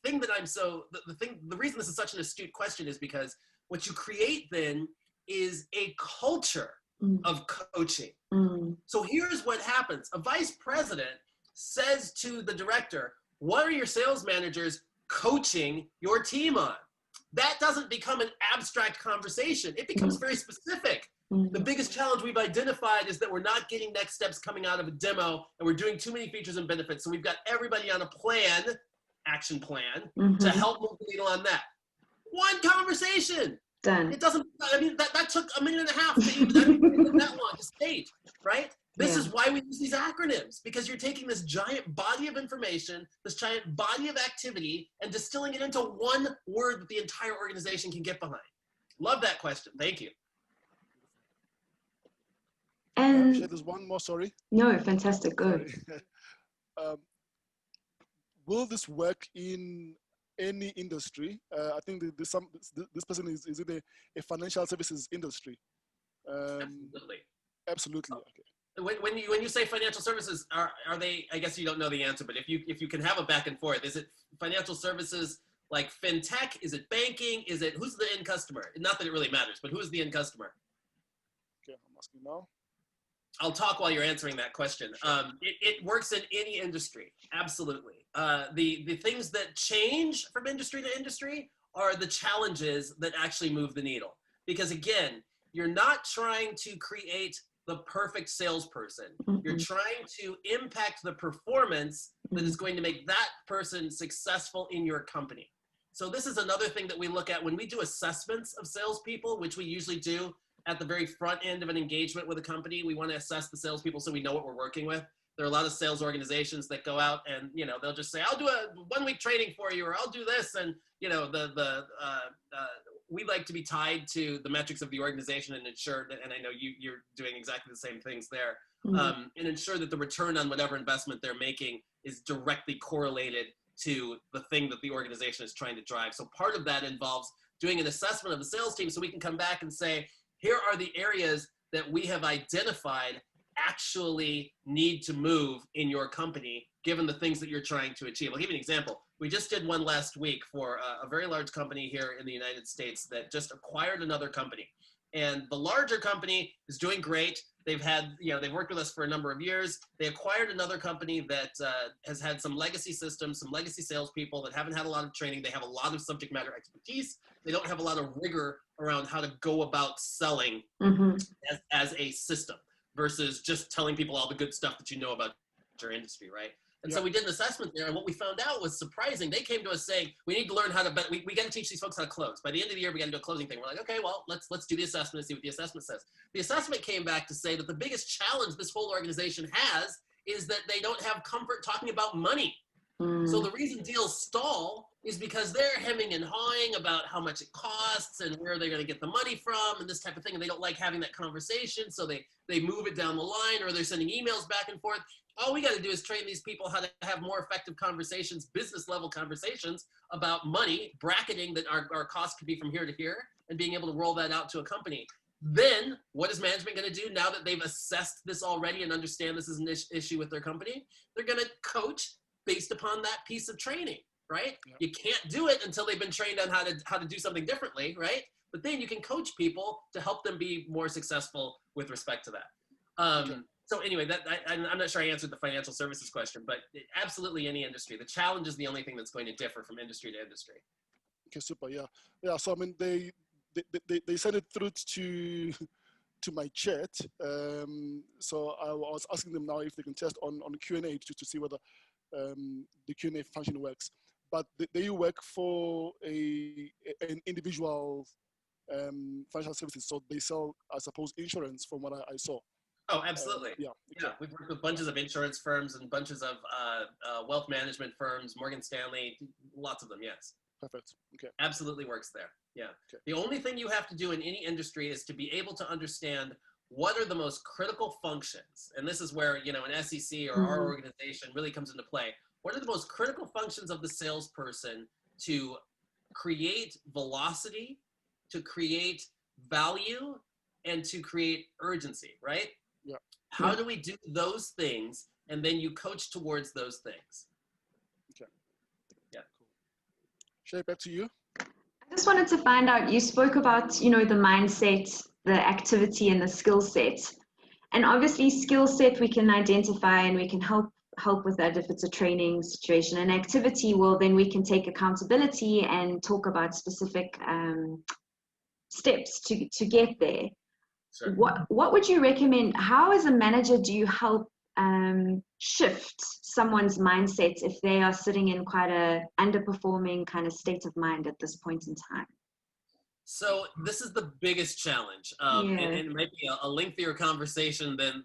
thing that the reason this is such an astute question is because what you create then is a culture of coaching. So here's what happens. A vice president says to the director, what are your sales managers coaching your team on? That doesn't become an abstract conversation. It becomes very specific. The biggest challenge we've identified is that we're not getting next steps coming out of a demo, and we're doing too many features and benefits. So we've got everybody on a plan, action plan, to help move the needle on that. One conversation. Done. It doesn't, I mean, that took a minute and a half to even, that long to stage, right? This is why we use these acronyms, because you're taking this giant body of information, this giant body of activity, and distilling it into one word that the entire organization can get behind. Love that question. Thank you. And There's one more, sorry. no, fantastic, go. Sorry. um, will this work in any industry? I think this person is in a financial services industry. Absolutely. Absolutely. Okay. When you say financial services, are they? I guess you don't know the answer, but if you can have a back and forth, is it financial services like fintech? Is it banking? Is it who's the end customer? Not that it really matters, but who is the end customer? Okay, I'm asking now. I'll talk while you're answering that question. It works in any industry, absolutely. The things that change from industry to industry are the challenges that actually move the needle. Because again, you're not trying to create the perfect salesperson. You're trying to impact the performance that is going to make that person successful in your company. So this is another thing that we look at when we do assessments of salespeople, which we usually do at the very front end of an engagement with a company. We want to assess the salespeople so we know what we're working with. There are a lot of sales organizations that go out and, you know, they'll just say, I'll do a 1 week training for you, or I'll do this. And, you know, we like to be tied to the metrics of the organization and ensure that, and I know you're doing exactly the same things there, and ensure that the return on whatever investment they're making is directly correlated to the thing that the organization is trying to drive. So part of that involves doing an assessment of the sales team so we can come back and say, here are the areas that we have identified actually need to move in your company, given the things that you're trying to achieve. I'll give you an example. We just did one last week for a very large company here in the United States that just acquired another company. And the larger company is doing great. They've had, you know, they've worked with us for a number of years. They acquired another company that has had some legacy systems, some legacy salespeople that haven't had a lot of training. They have a lot of subject matter expertise. They don't have a lot of rigor around how to go about selling as a system versus just telling people all the good stuff that you know about your industry, right? And so we did an assessment there, and what we found out was surprising. They came to us saying, we need to learn how to, we got to teach these folks how to close. By the end of the year, we got to do a closing thing. We're like, okay, well, let's do the assessment and see what the assessment says. The assessment came back to say that the biggest challenge this whole organization has is that they don't have comfort talking about money. So the reason deals stall is because they're hemming and hawing about how much it costs and where they're going to get the money from and this type of thing. And they don't like having that conversation. So they move it down the line, or they're sending emails back and forth. All we got to do is train these people how to have more effective conversations, business level conversations about money, bracketing that our costs could be from here to here, and being able to roll that out to a company. Then what is management going to do now that they've assessed this already and understand this is an issue with their company? They're going to coach based upon that piece of training, right? Yep. You can't do it until they've been trained on how to do something differently, right? But then you can coach people to help them be more successful with respect to that. So anyway, I'm not sure I answered the financial services question, but absolutely any industry. The challenge is the only thing that's going to differ from industry to industry. Okay, super. Yeah. So I mean, they sent it through to my chat. So I was asking them now if they can test on Q&A to see whether the Q&A function works. But they work for an individual financial services, so they sell, I suppose, insurance from what I saw. Oh, absolutely. Yeah. We've worked with bunches of insurance firms and bunches of wealth management firms, Morgan Stanley, lots of them, yes. Perfect. Okay. Absolutely works there. Yeah. Okay. The only thing you have to do in any industry is to be able to understand what are the most critical functions. And this is where, you know, an SEC or our organization really comes into play. What are the most critical functions of the salesperson to create velocity, to create value, and to create urgency, right? Yeah. How do we do those things? And then you coach towards those things. Okay. Yeah. Cool. Shay, back to you. I just wanted to find out, you spoke about, you know, the mindset, the activity, and the skill set. And obviously skill set we can identify and we can help with that if it's a training situation. And activity, well, then we can take accountability and talk about specific steps to get there. Sure. What would you recommend? How, as a manager, do you help shift someone's mindset if they are sitting in quite a underperforming kind of state of mind at this point in time? So this is the biggest challenge, and it might be a lengthier conversation than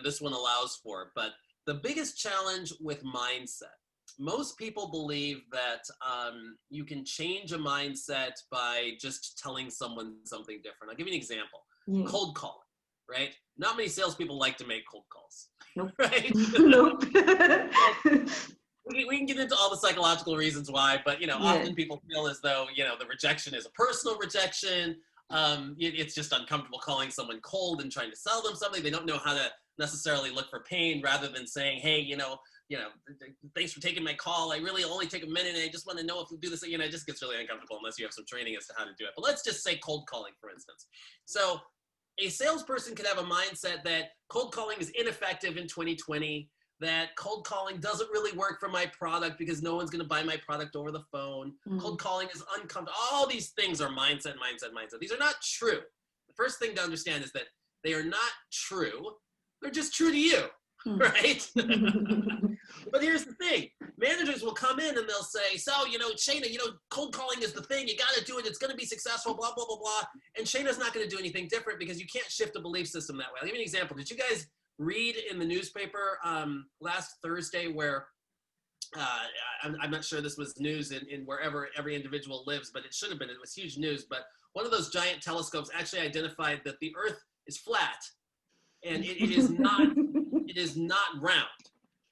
this one allows for. But the biggest challenge with mindset, most people believe that you can change a mindset by just telling someone something different. I'll give you an example. Cold calling. right? Not many salespeople like to make cold calls, Nope. right? Nope. We can get into all the psychological reasons why, but often people feel as though the rejection is a personal rejection. It's just uncomfortable calling someone cold and trying to sell them something. They don't know how to necessarily look for pain, rather than saying, hey, thanks for taking my call. I really only take a minute, and I just want to know if we do this. It just gets really uncomfortable unless you have some training as to how to do it. But let's just say cold calling, for instance. So a salesperson could have a mindset that cold calling is ineffective in 2020, that cold calling doesn't really work for my product because no one's going to buy my product over the phone. Cold calling is uncomfortable. All these things are mindset. These are not true. The first thing to understand is that they are not true. They're just true to you, right? But here's the thing. Managers will come in and they'll say, so, Shana, cold calling is the thing. You got to do it. It's going to be successful, blah, blah, blah, blah. And Shana's not going to do anything different because you can't shift a belief system that way. I'll give you an example. Did you guys read in the newspaper last Thursday where, I'm not sure this was news in wherever every individual lives, but it should have been. It was huge news. But one of those giant telescopes actually identified that the Earth is flat, and it is not round.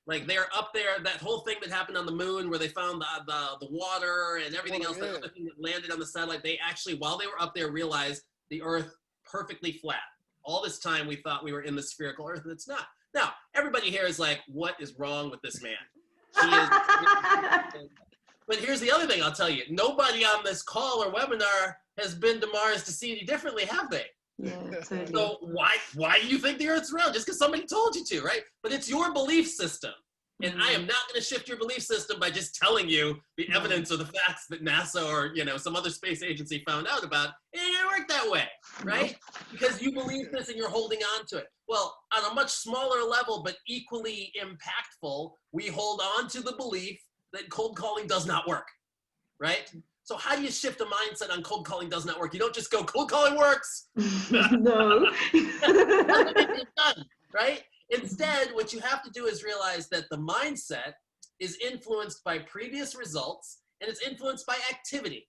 Like, they're up there, that whole thing that happened on the moon where they found the water and everything else, that other thing that landed on the satellite, they actually, while they were up there, realized the Earth perfectly flat. All this time we thought we were in the spherical Earth, and it's not. Now, everybody here is like, what is wrong with this man? But here's the other thing I'll tell you. Nobody on this call or webinar has been to Mars to see any differently, have they? Yeah, totally. So why do you think the Earth's round? Just because somebody told you to, right? But it's your belief system. And I am not going to shift your belief system by just telling you the evidence or the facts that NASA or some other space agency found out about. It didn't work that way, right? Because you believe this and you're holding on to it. Well, on a much smaller level, but equally impactful, we hold on to the belief that cold calling does not work, right? So how do you shift a mindset on cold calling does not work? You don't just go, cold calling works. No. It's done, right? Instead, what you have to do is realize that the mindset is influenced by previous results and it's influenced by activity.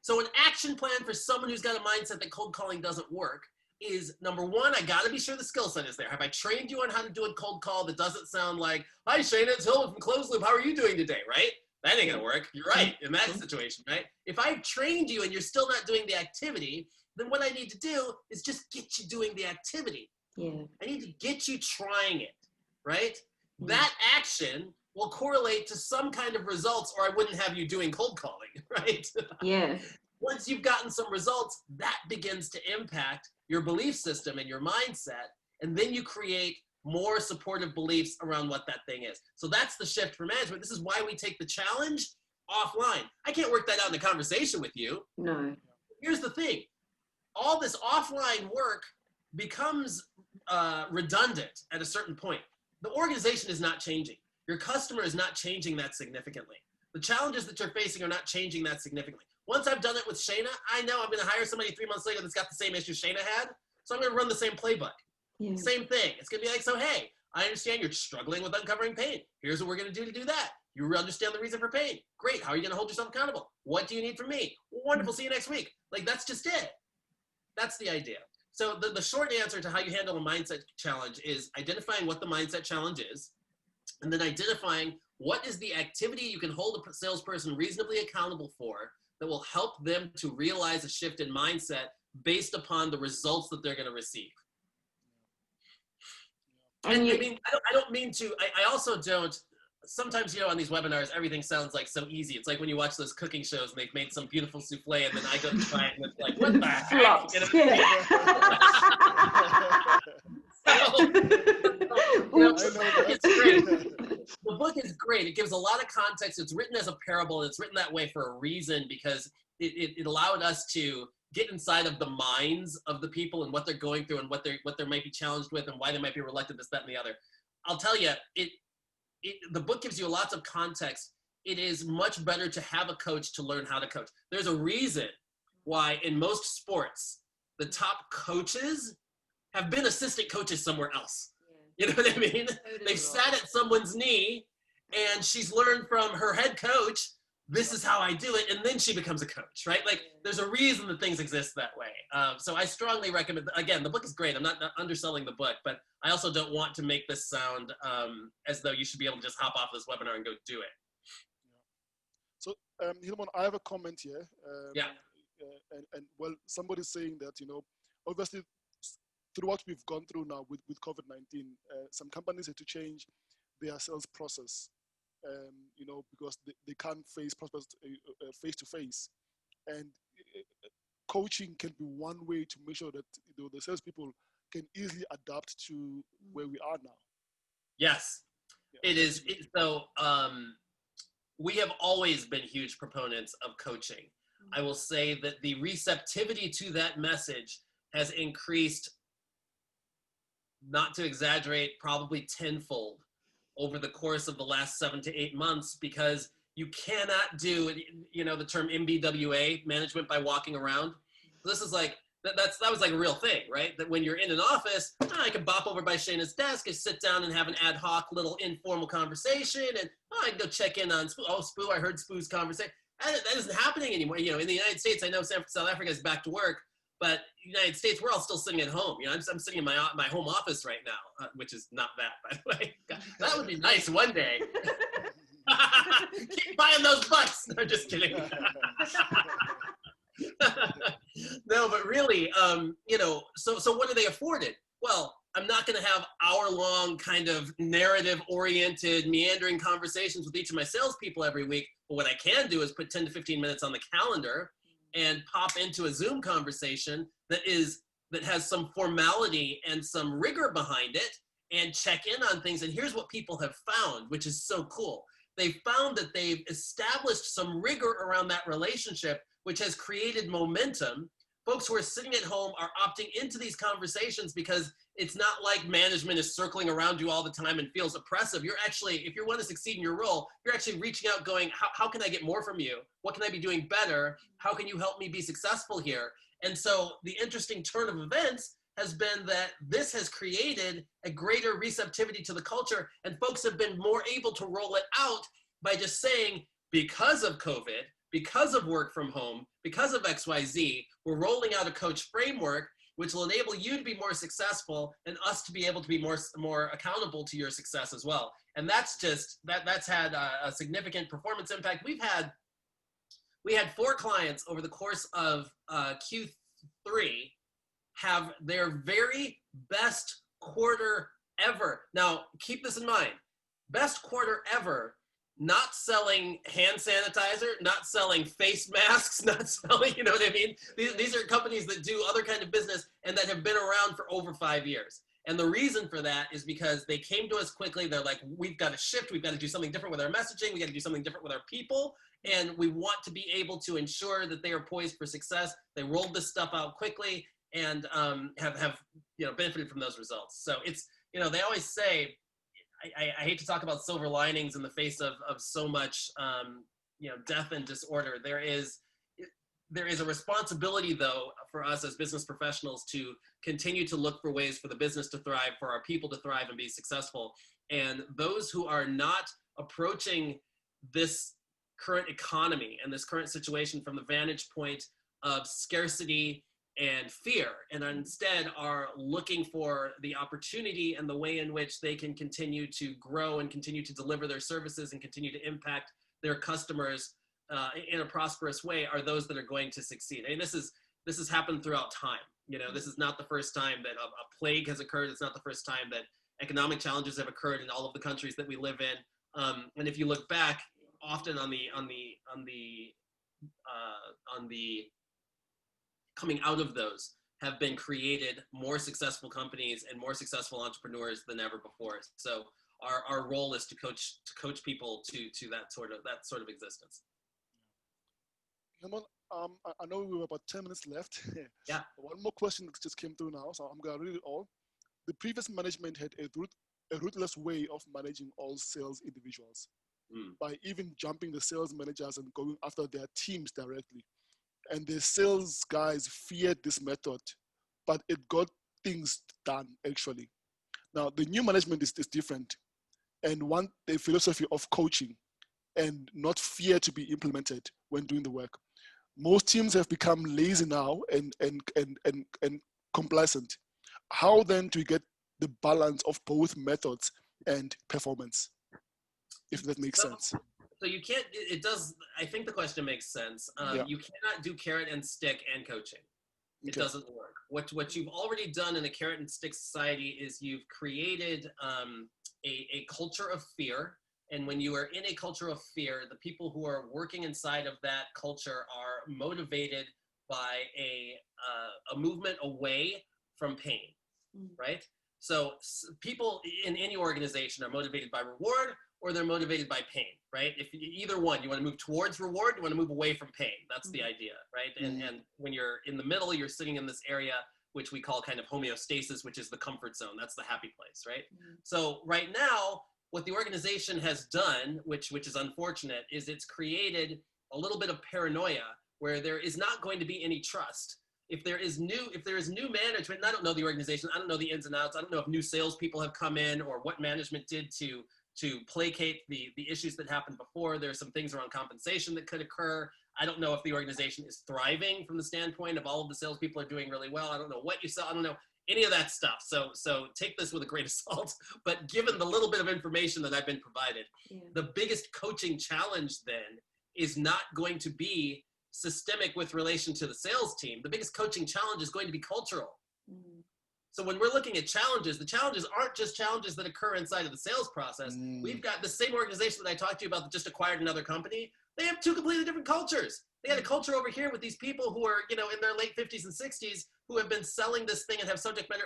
So an action plan for someone who's got a mindset that cold calling doesn't work is, number one, I got to be sure the skill set is there. Have I trained you on how to do a cold call that doesn't sound like, hi, Shana, it's Hilmon from ClozeLoop. How are you doing today, right? That ain't going to work. You're right in that situation, right? If I've trained you and you're still not doing the activity, then what I need to do is just get you doing the activity. Yeah. I need to get you trying it, right? That action will correlate to some kind of results, or I wouldn't have you doing cold calling, right? Yeah. Once you've gotten some results, that begins to impact your belief system and your mindset, and then you create more supportive beliefs around what that thing is. So that's the shift for management. This is why we take the challenge offline. I can't work that out in a conversation with you. No. Here's the thing. All this offline work becomes redundant at a certain point. The organization is not changing. Your customer is not changing that significantly. The challenges that you're facing are not changing that significantly. Once I've done it with Shana, I know I'm going to hire somebody 3 months later that's got the same issue Shana had. So I'm going to run the same playbook. Yeah. Same thing. It's going to be like, so, hey, I understand you're struggling with uncovering pain. Here's what we're going to do that. You understand the reason for pain. Great. How are you going to hold yourself accountable? What do you need from me? Wonderful. See you next week. Like, that's just it. That's the idea. So the short answer to how you handle a mindset challenge is identifying what the mindset challenge is, and then identifying what is the activity you can hold a salesperson reasonably accountable for that will help them to realize a shift in mindset based upon the results that they're going to receive. And I mean, I don't mean to, I also don't, sometimes, on these webinars, everything sounds like so easy. It's like when you watch those cooking shows and they've made some beautiful souffle and then I go to try it and it's like, what the heck? It's great. The book is great. It gives a lot of context. It's written as a parable, and it's written that way for a reason, because it allowed us to get inside of the minds of the people and what they're going through and what they might be challenged with and why they might be reluctant, this, that, and the other. I'll tell you, the book gives you lots of context. It is much better to have a coach to learn how to coach. There's a reason why in most sports, the top coaches have been assistant coaches somewhere else. You know what I mean? They've sat at someone's knee and she's learned from her head coach this is how I do it. And then she becomes a coach, right? Like there's a reason that things exist that way. So I strongly recommend, again, the book is great. I'm not underselling the book, but I also don't want to make this sound as though you should be able to just hop off this webinar and go do it. So Hilmon, I have a comment here. Yeah. And well, somebody's saying that, obviously through what we've gone through now with COVID-19, some companies had to change their sales process, because they can't face prospects face to face. And coaching can be one way to make sure that the salespeople can easily adapt to where we are now. Yes, yeah. It is. So we have always been huge proponents of coaching. I will say that the receptivity to that message has increased, not to exaggerate, probably tenfold over the course of the last 7 to 8 months, because you cannot do, the term MBWA, management by walking around. This is like, that was like a real thing, right? That when you're in an office, I can bop over by Shayna's desk and sit down and have an ad hoc little informal conversation, and I can go check in on Spoo. Oh, Spoo, I heard Spoo's conversation. That isn't happening anymore. In the United States, I know South Africa is back to work, but United States, we're all still sitting at home. I'm sitting in my home office right now, which is not that, by the way. God, that would be nice one day. Keep buying those bucks. No, just kidding. No, but really, so what are they afforded? Well, I'm not going to have hour-long kind of narrative-oriented, meandering conversations with each of my salespeople every week. But what I can do is put 10 to 15 minutes on the calendar and pop into a Zoom conversation that has some formality and some rigor behind it, and check in on things. And here's what people have found, which is so cool. They've found that they've established some rigor around that relationship, which has created momentum. Folks who are sitting at home are opting into these conversations because it's not like management is circling around you all the time and feels oppressive. You're actually, if you want to succeed in your role, you're actually reaching out going, how can I get more from you? What can I be doing better? How can you help me be successful here? And so the interesting turn of events has been that this has created a greater receptivity to the culture, and folks have been more able to roll it out by just saying, because of COVID, because of work from home, because of XYZ, we're rolling out a coach framework which will enable you to be more successful and us to be able to be more accountable to your success as well. And that's just, that's had a significant performance impact. We had 4 clients over the course of Q3 have their very best quarter ever. Now, keep this in mind, best quarter ever. Not selling hand sanitizer, not selling face masks, not selling, you know what I mean? These are companies that do other kind of business and that have been around for over 5 years. And the reason for that is because they came to us quickly. They're like, we've got to shift. We've got to do something different with our messaging. We got to do something different with our people. And we want to be able to ensure that they are poised for success. They rolled this stuff out quickly and have benefited from those results. So it's, they always say, I hate to talk about silver linings in the face of so much, death and disorder. There is a responsibility, though, for us as business professionals to continue to look for ways for the business to thrive, for our people to thrive and be successful. And those who are not approaching this current economy and this current situation from the vantage point of scarcity and fear, and instead are looking for the opportunity and the way in which they can continue to grow and continue to deliver their services and continue to impact their customers in a prosperous way, are those that are going to succeed. I mean, this has happened throughout time. This is not the first time that a plague has occurred. It's not the first time that economic challenges have occurred in all of the countries that we live in. And if you look back, often on the coming out of those have been created more successful companies and more successful entrepreneurs than ever before. So our role is to coach people to that sort of existence. Hilmon, I know we have about 10 minutes left. Yeah. One more question that just came through now, so I'm gonna read it all. The previous management had a ruthless way of managing all sales individuals by even jumping the sales managers and going after their teams directly. And the sales guys feared this method, but it got things done, actually. Now, the new management is different and want a philosophy of coaching. and not fear to be implemented when doing the work. Most teams have become lazy now and complacent. How then do we get the balance of both methods and performance, if that makes sense? So you can't, it does, I think the question makes sense. You cannot do carrot and stick and coaching. It doesn't work. What you've already done in a carrot and stick society is you've created a culture of fear. And when you are in a culture of fear, the people who are working inside of that culture are motivated by a movement away from pain, right? So people in any organization are motivated by reward, or they're motivated by pain, right? If either one, you want to move towards reward, you want to move away from pain. That's the idea, right? And when you're in the middle, you're sitting in this area, which we call kind of homeostasis, which is the comfort zone. That's the happy place, right? So right now, what the organization has done, which is unfortunate, is it's created a little bit of paranoia where there is not going to be any trust. If there is new management, and I don't know the organization, I don't know the ins and outs, I don't know if new salespeople have come in or what management did to placate the issues that happened before. There's some things around compensation that could occur. I don't know if the organization is thriving from the standpoint of all of the salespeople are doing really well. I don't know what you sell. I don't know any of that stuff. So take this with a grain of salt. But given the little bit of information that I've been provided, the biggest coaching challenge then is not going to be systemic with relation to the sales team. The biggest coaching challenge is going to be cultural. So when we're looking at challenges, the challenges aren't just challenges that occur inside of the sales process. We've got the same organization that I talked to you about that just acquired another company. They have two completely different cultures. They had a culture over here with these people who are, in their late 50s and 60s who have been selling this thing and have subject matter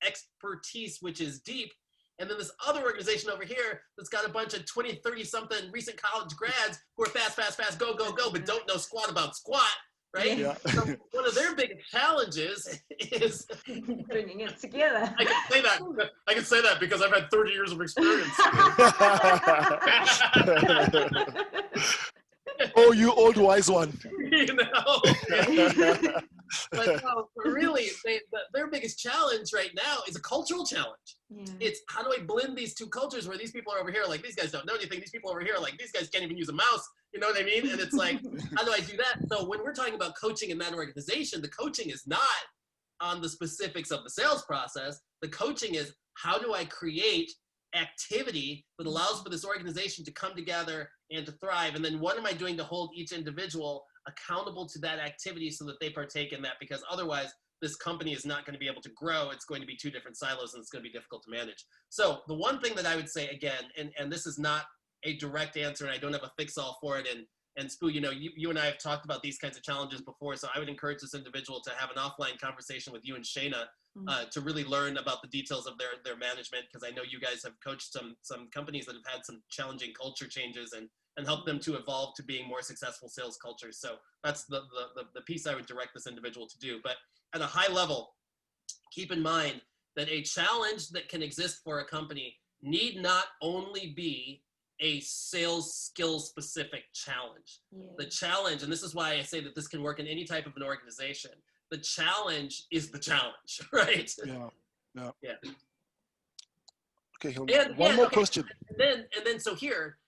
expertise, which is deep. And then this other organization over here that's got a bunch of 20, 30 something recent college grads who are fast, go, but don't know squat about squat. Right? Yeah. So one of their big challenges is bringing it together. I can say that because I've had 30 years of experience. Oh, you old wise one. But no, really, their biggest challenge right now is a cultural challenge. It's how do I blend these two cultures where these people are over here like, these guys don't know anything. These people over here like, these guys can't even use a mouse. You know what I mean? And it's like, how do I do that? So when we're talking about coaching in that organization, the coaching is not on the specifics of the sales process. The coaching is how do I create activity that allows for this organization to come together and to thrive? And then what am I doing to hold each individual accountable to that activity so that they partake in that? Because otherwise, this company is not going to be able to grow. It's going to be two different silos and it's going to be difficult to manage. So the one thing that I would say again, and this is not a direct answer and I don't have a fix-all for it, and Spoo, you and I have talked about these kinds of challenges before, so I would encourage this individual to have an offline conversation with you and Shayna to really learn about the details of their management, because I know you guys have coached some companies that have had some challenging culture changes and helped them to evolve to being more successful sales cultures. So that's the piece I would direct this individual to do. But at a high level, keep in mind that a challenge that can exist for a company need not only be a sales skill specific challenge. The challenge, and this is why I say that this can work in any type of an organization, the challenge is the challenge, right? Yeah. Okay, one more question. And then so here,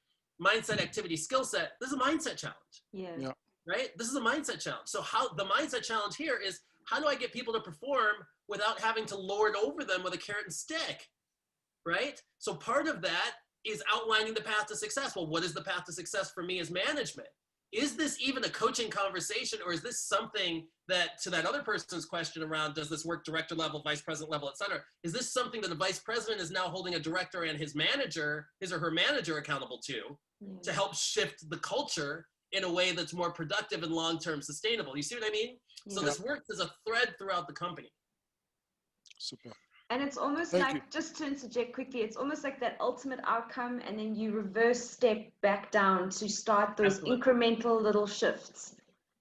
mindset, activity, skill set, this is a mindset challenge. Yeah. Right? This is a mindset challenge. So how the mindset challenge here is, how do I get people to perform without having to lord over them with a carrot and stick? Right? So part of that is outlining the path to success. Well, what is the path to success for me as management? Is this even a coaching conversation, or is this something that, to that other person's question around, does this work director level, vice president level, et cetera? Is this something that a vice president is now holding a director and his or her manager accountable to help shift the culture in a way that's more productive and long-term sustainable? You see what I mean? So this works as a thread throughout the company. Super. And it's almost just to interject quickly, it's almost like that ultimate outcome, and then you reverse step back down to start those incremental little shifts.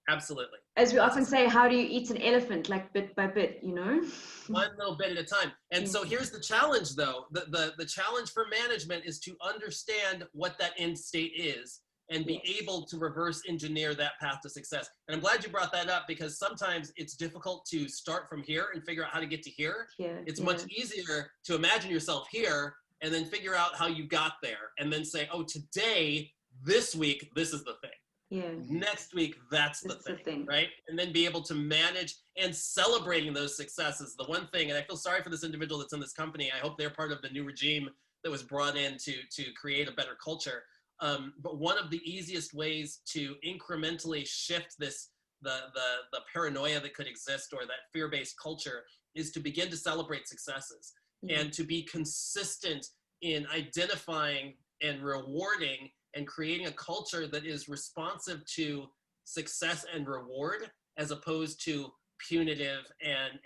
Absolutely. As we often say, how do you eat an elephant? Like bit by bit, One little bit at a time. And so here's the challenge though. The challenge for management is to understand what that end state is and be able to reverse engineer that path to success. And I'm glad you brought that up, because sometimes it's difficult to start from here and figure out how to get to here. It's much easier to imagine yourself here and then figure out how you got there and then say, oh, today, this week, this is the thing. Yeah. Next week, that's the thing, right? And then be able to manage and celebrating those successes. The one thing, and I feel sorry for this individual that's in this company. I hope they're part of the new regime that was brought in to create a better culture. But one of the easiest ways to incrementally shift this, the paranoia that could exist or that fear-based culture, is to begin to celebrate successes and to be consistent in identifying and rewarding and creating a culture that is responsive to success and reward as opposed to punitive and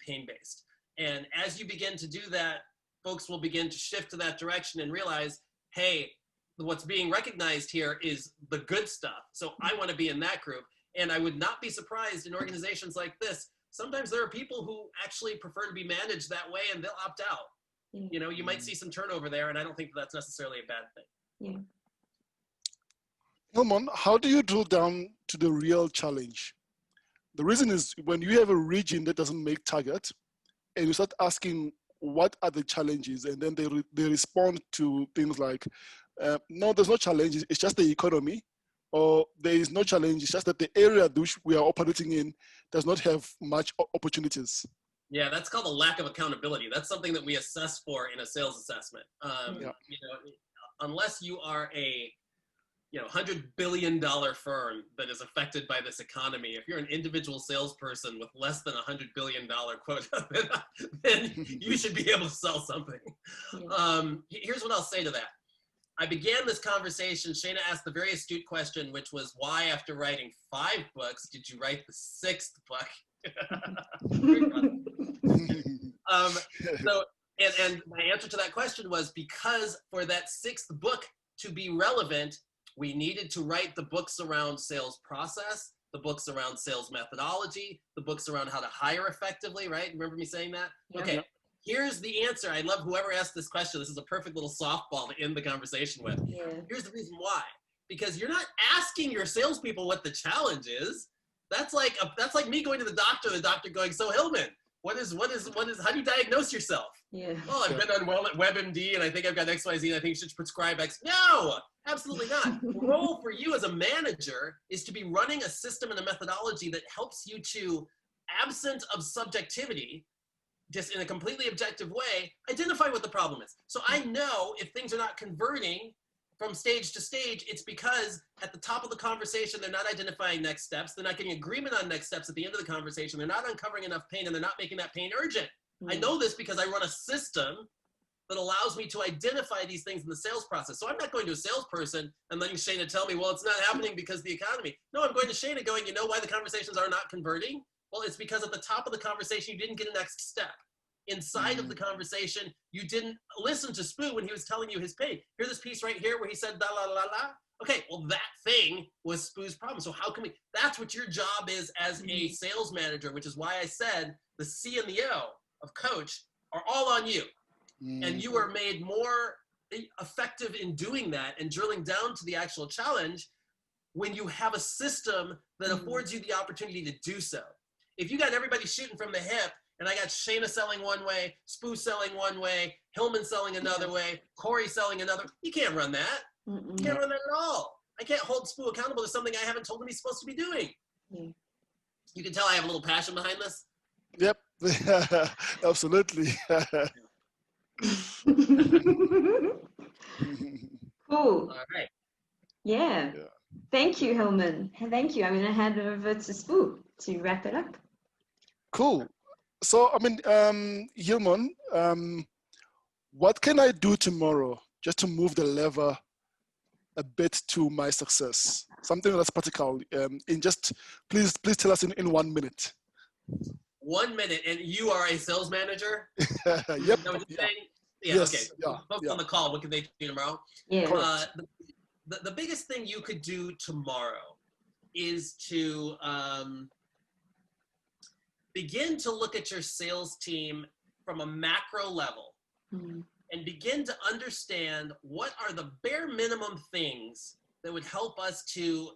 pain-based. And as you begin to do that, folks will begin to shift to that direction and realize, hey, what's being recognized here is the good stuff. So I want to be in that group. And I would not be surprised in organizations like this. Sometimes there are people who actually prefer to be managed that way and they'll opt out. You know, you might see some turnover there, and I don't think that's necessarily a bad thing. Hilmon, how do you drill down to the real challenge? The reason is when you have a region that doesn't make target and you start asking what are the challenges, and then they respond to things like, no, there's no challenge, it's just the economy, or there is no challenge, it's just that the area which we are operating in does not have much opportunities. Yeah, that's called a lack of accountability. That's something that we assess for in a sales assessment. You know, unless you are a $100 billion firm that is affected by this economy, if you're an individual salesperson with less than $100 billion quota, then you should be able to sell something. Here's what I'll say to that. I began this conversation, Shana asked the very astute question, which was, why after writing 5 books did you write the 6th book? And my answer to that question was, because for that 6th book to be relevant, we needed to write the books around sales process, the books around sales methodology, the books around how to hire effectively, right? Remember me saying that? Okay, here's the answer. I love whoever asked this question. This is a perfect little softball to end the conversation with. Here's the reason why. Because you're not asking your salespeople what the challenge is. That's like me going to the doctor going, so Hilmon, how do you diagnose yourself? Well, I've been on WebMD and I think I've got XYZ and I think you should prescribe X. No, absolutely not. The role for you as a manager is to be running a system and a methodology that helps you to, absent of subjectivity, just in a completely objective way, identify what the problem is. So I know if things are not converting from stage to stage, it's because at the top of the conversation, they're not identifying next steps. They're not getting agreement on next steps at the end of the conversation. They're not uncovering enough pain, and they're not making that pain urgent. I know this because I run a system that allows me to identify these things in the sales process. So I'm not going to a salesperson and letting Shana tell me, well, it's not happening because of the economy. No, I'm going to Shana going, you know why the conversations are not converting? Well, it's because at the top of the conversation, you didn't get a next step. Inside of the conversation, you didn't listen to Spoo when he was telling you his pain. Hear this piece right here where he said, da la la la. Okay, well, that thing was Spoo's problem. So how can we, that's what your job is as a sales manager, which is why I said the C and the O of coach are all on you. And you are made more effective in doing that and drilling down to the actual challenge when you have a system that affords you the opportunity to do so. If you got everybody shooting from the hip, and I got Shana selling one way, Spoo selling one way, Hilmon selling another way, Corey selling another. You can't run that. You can't run that at all. I can't hold Spoo accountable to something I haven't told him he's supposed to be doing. You can tell I have a little passion behind this. Yep, absolutely. Cool. All right. Yeah. Thank you, Hilmon. Thank you. I'm going to hand it over to Spoo to wrap it up. Cool. So, I mean, Hilmon, what can I do tomorrow just to move the lever a bit to my success? Something that's practical. Please tell us in 1 minute. 1 minute, and you are a sales manager? Yep. Yes. Okay. Folks on the call, what can they do tomorrow? The biggest thing you could do tomorrow is to begin to look at your sales team from a macro level and begin to understand what are the bare minimum things that would help us to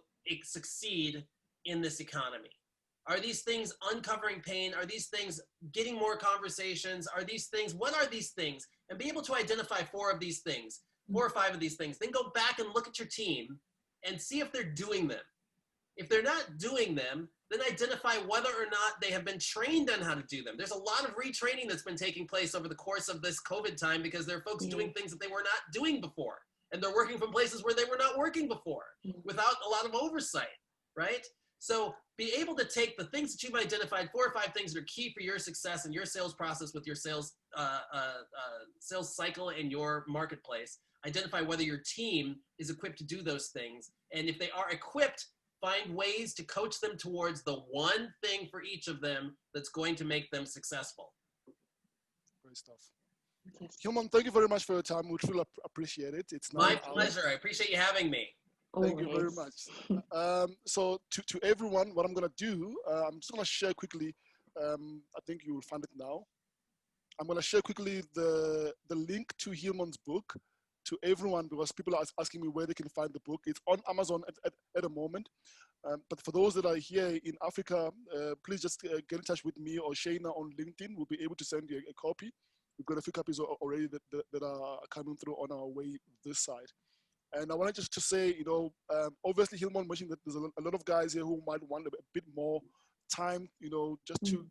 succeed in this economy. Are these things uncovering pain? Are these things getting more conversations? Are these things, what are these things? And be able to identify 4 of these things. 4 or 5 of these things, then go back and look at your team and see if they're doing them. If they're not doing them, then identify whether or not they have been trained on how to do them. There's a lot of retraining that's been taking place over the course of this COVID time because there are folks doing things that they were not doing before. And they're working from places where they were not working before without a lot of oversight, right? So be able to take the things that you've identified, 4 or 5 things that are key for your success and your sales process with your sales cycle and your marketplace. Identify whether your team is equipped to do those things. And if they are equipped, find ways to coach them towards the one thing for each of them that's going to make them successful. Great stuff. Hilmon, thank you very much for your time. We truly appreciate it. It's my pleasure. I appreciate you having me. Thank you very much. So to everyone, what I'm going to do, I'm just going to share quickly. I think you will find it now. I'm going to share quickly the link to Hilmon's book to everyone, because people are asking me where they can find the book. It's on Amazon at the moment. But for those that are here in Africa, please just get in touch with me or Shayna on LinkedIn. We'll be able to send you a copy. We've got a few copies already that are coming through on our way this side. And I wanted just to say, you know, obviously Hilmon mentioned that there's a lot of guys here who might want a bit more time, you know, just to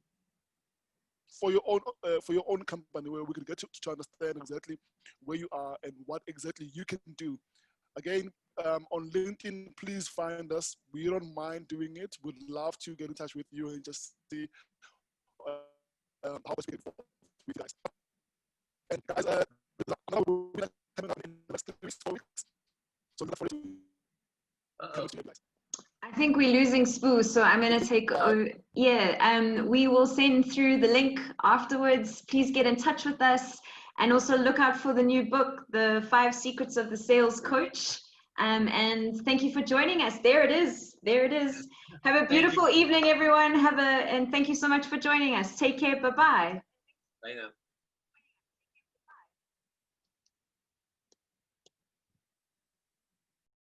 for your own company, where we can get to understand exactly where you are and what exactly you can do. Again, on LinkedIn, please find us. We don't mind doing it. We'd love to get in touch with you and just see how we can with you guys. And guys, now we'll be coming up in the next 3 weeks, 4 weeks. So look forward to you guys. I think we're losing Spoo, so I'm going to take over. Yeah, we will send through the link afterwards. Please get in touch with us, and also look out for the new book, The 5 Secrets of the Sales Coach. And thank you for joining us. There it is. There it is. Have a beautiful evening, everyone. And thank you so much for joining us. Take care. Bye-bye. Bye now.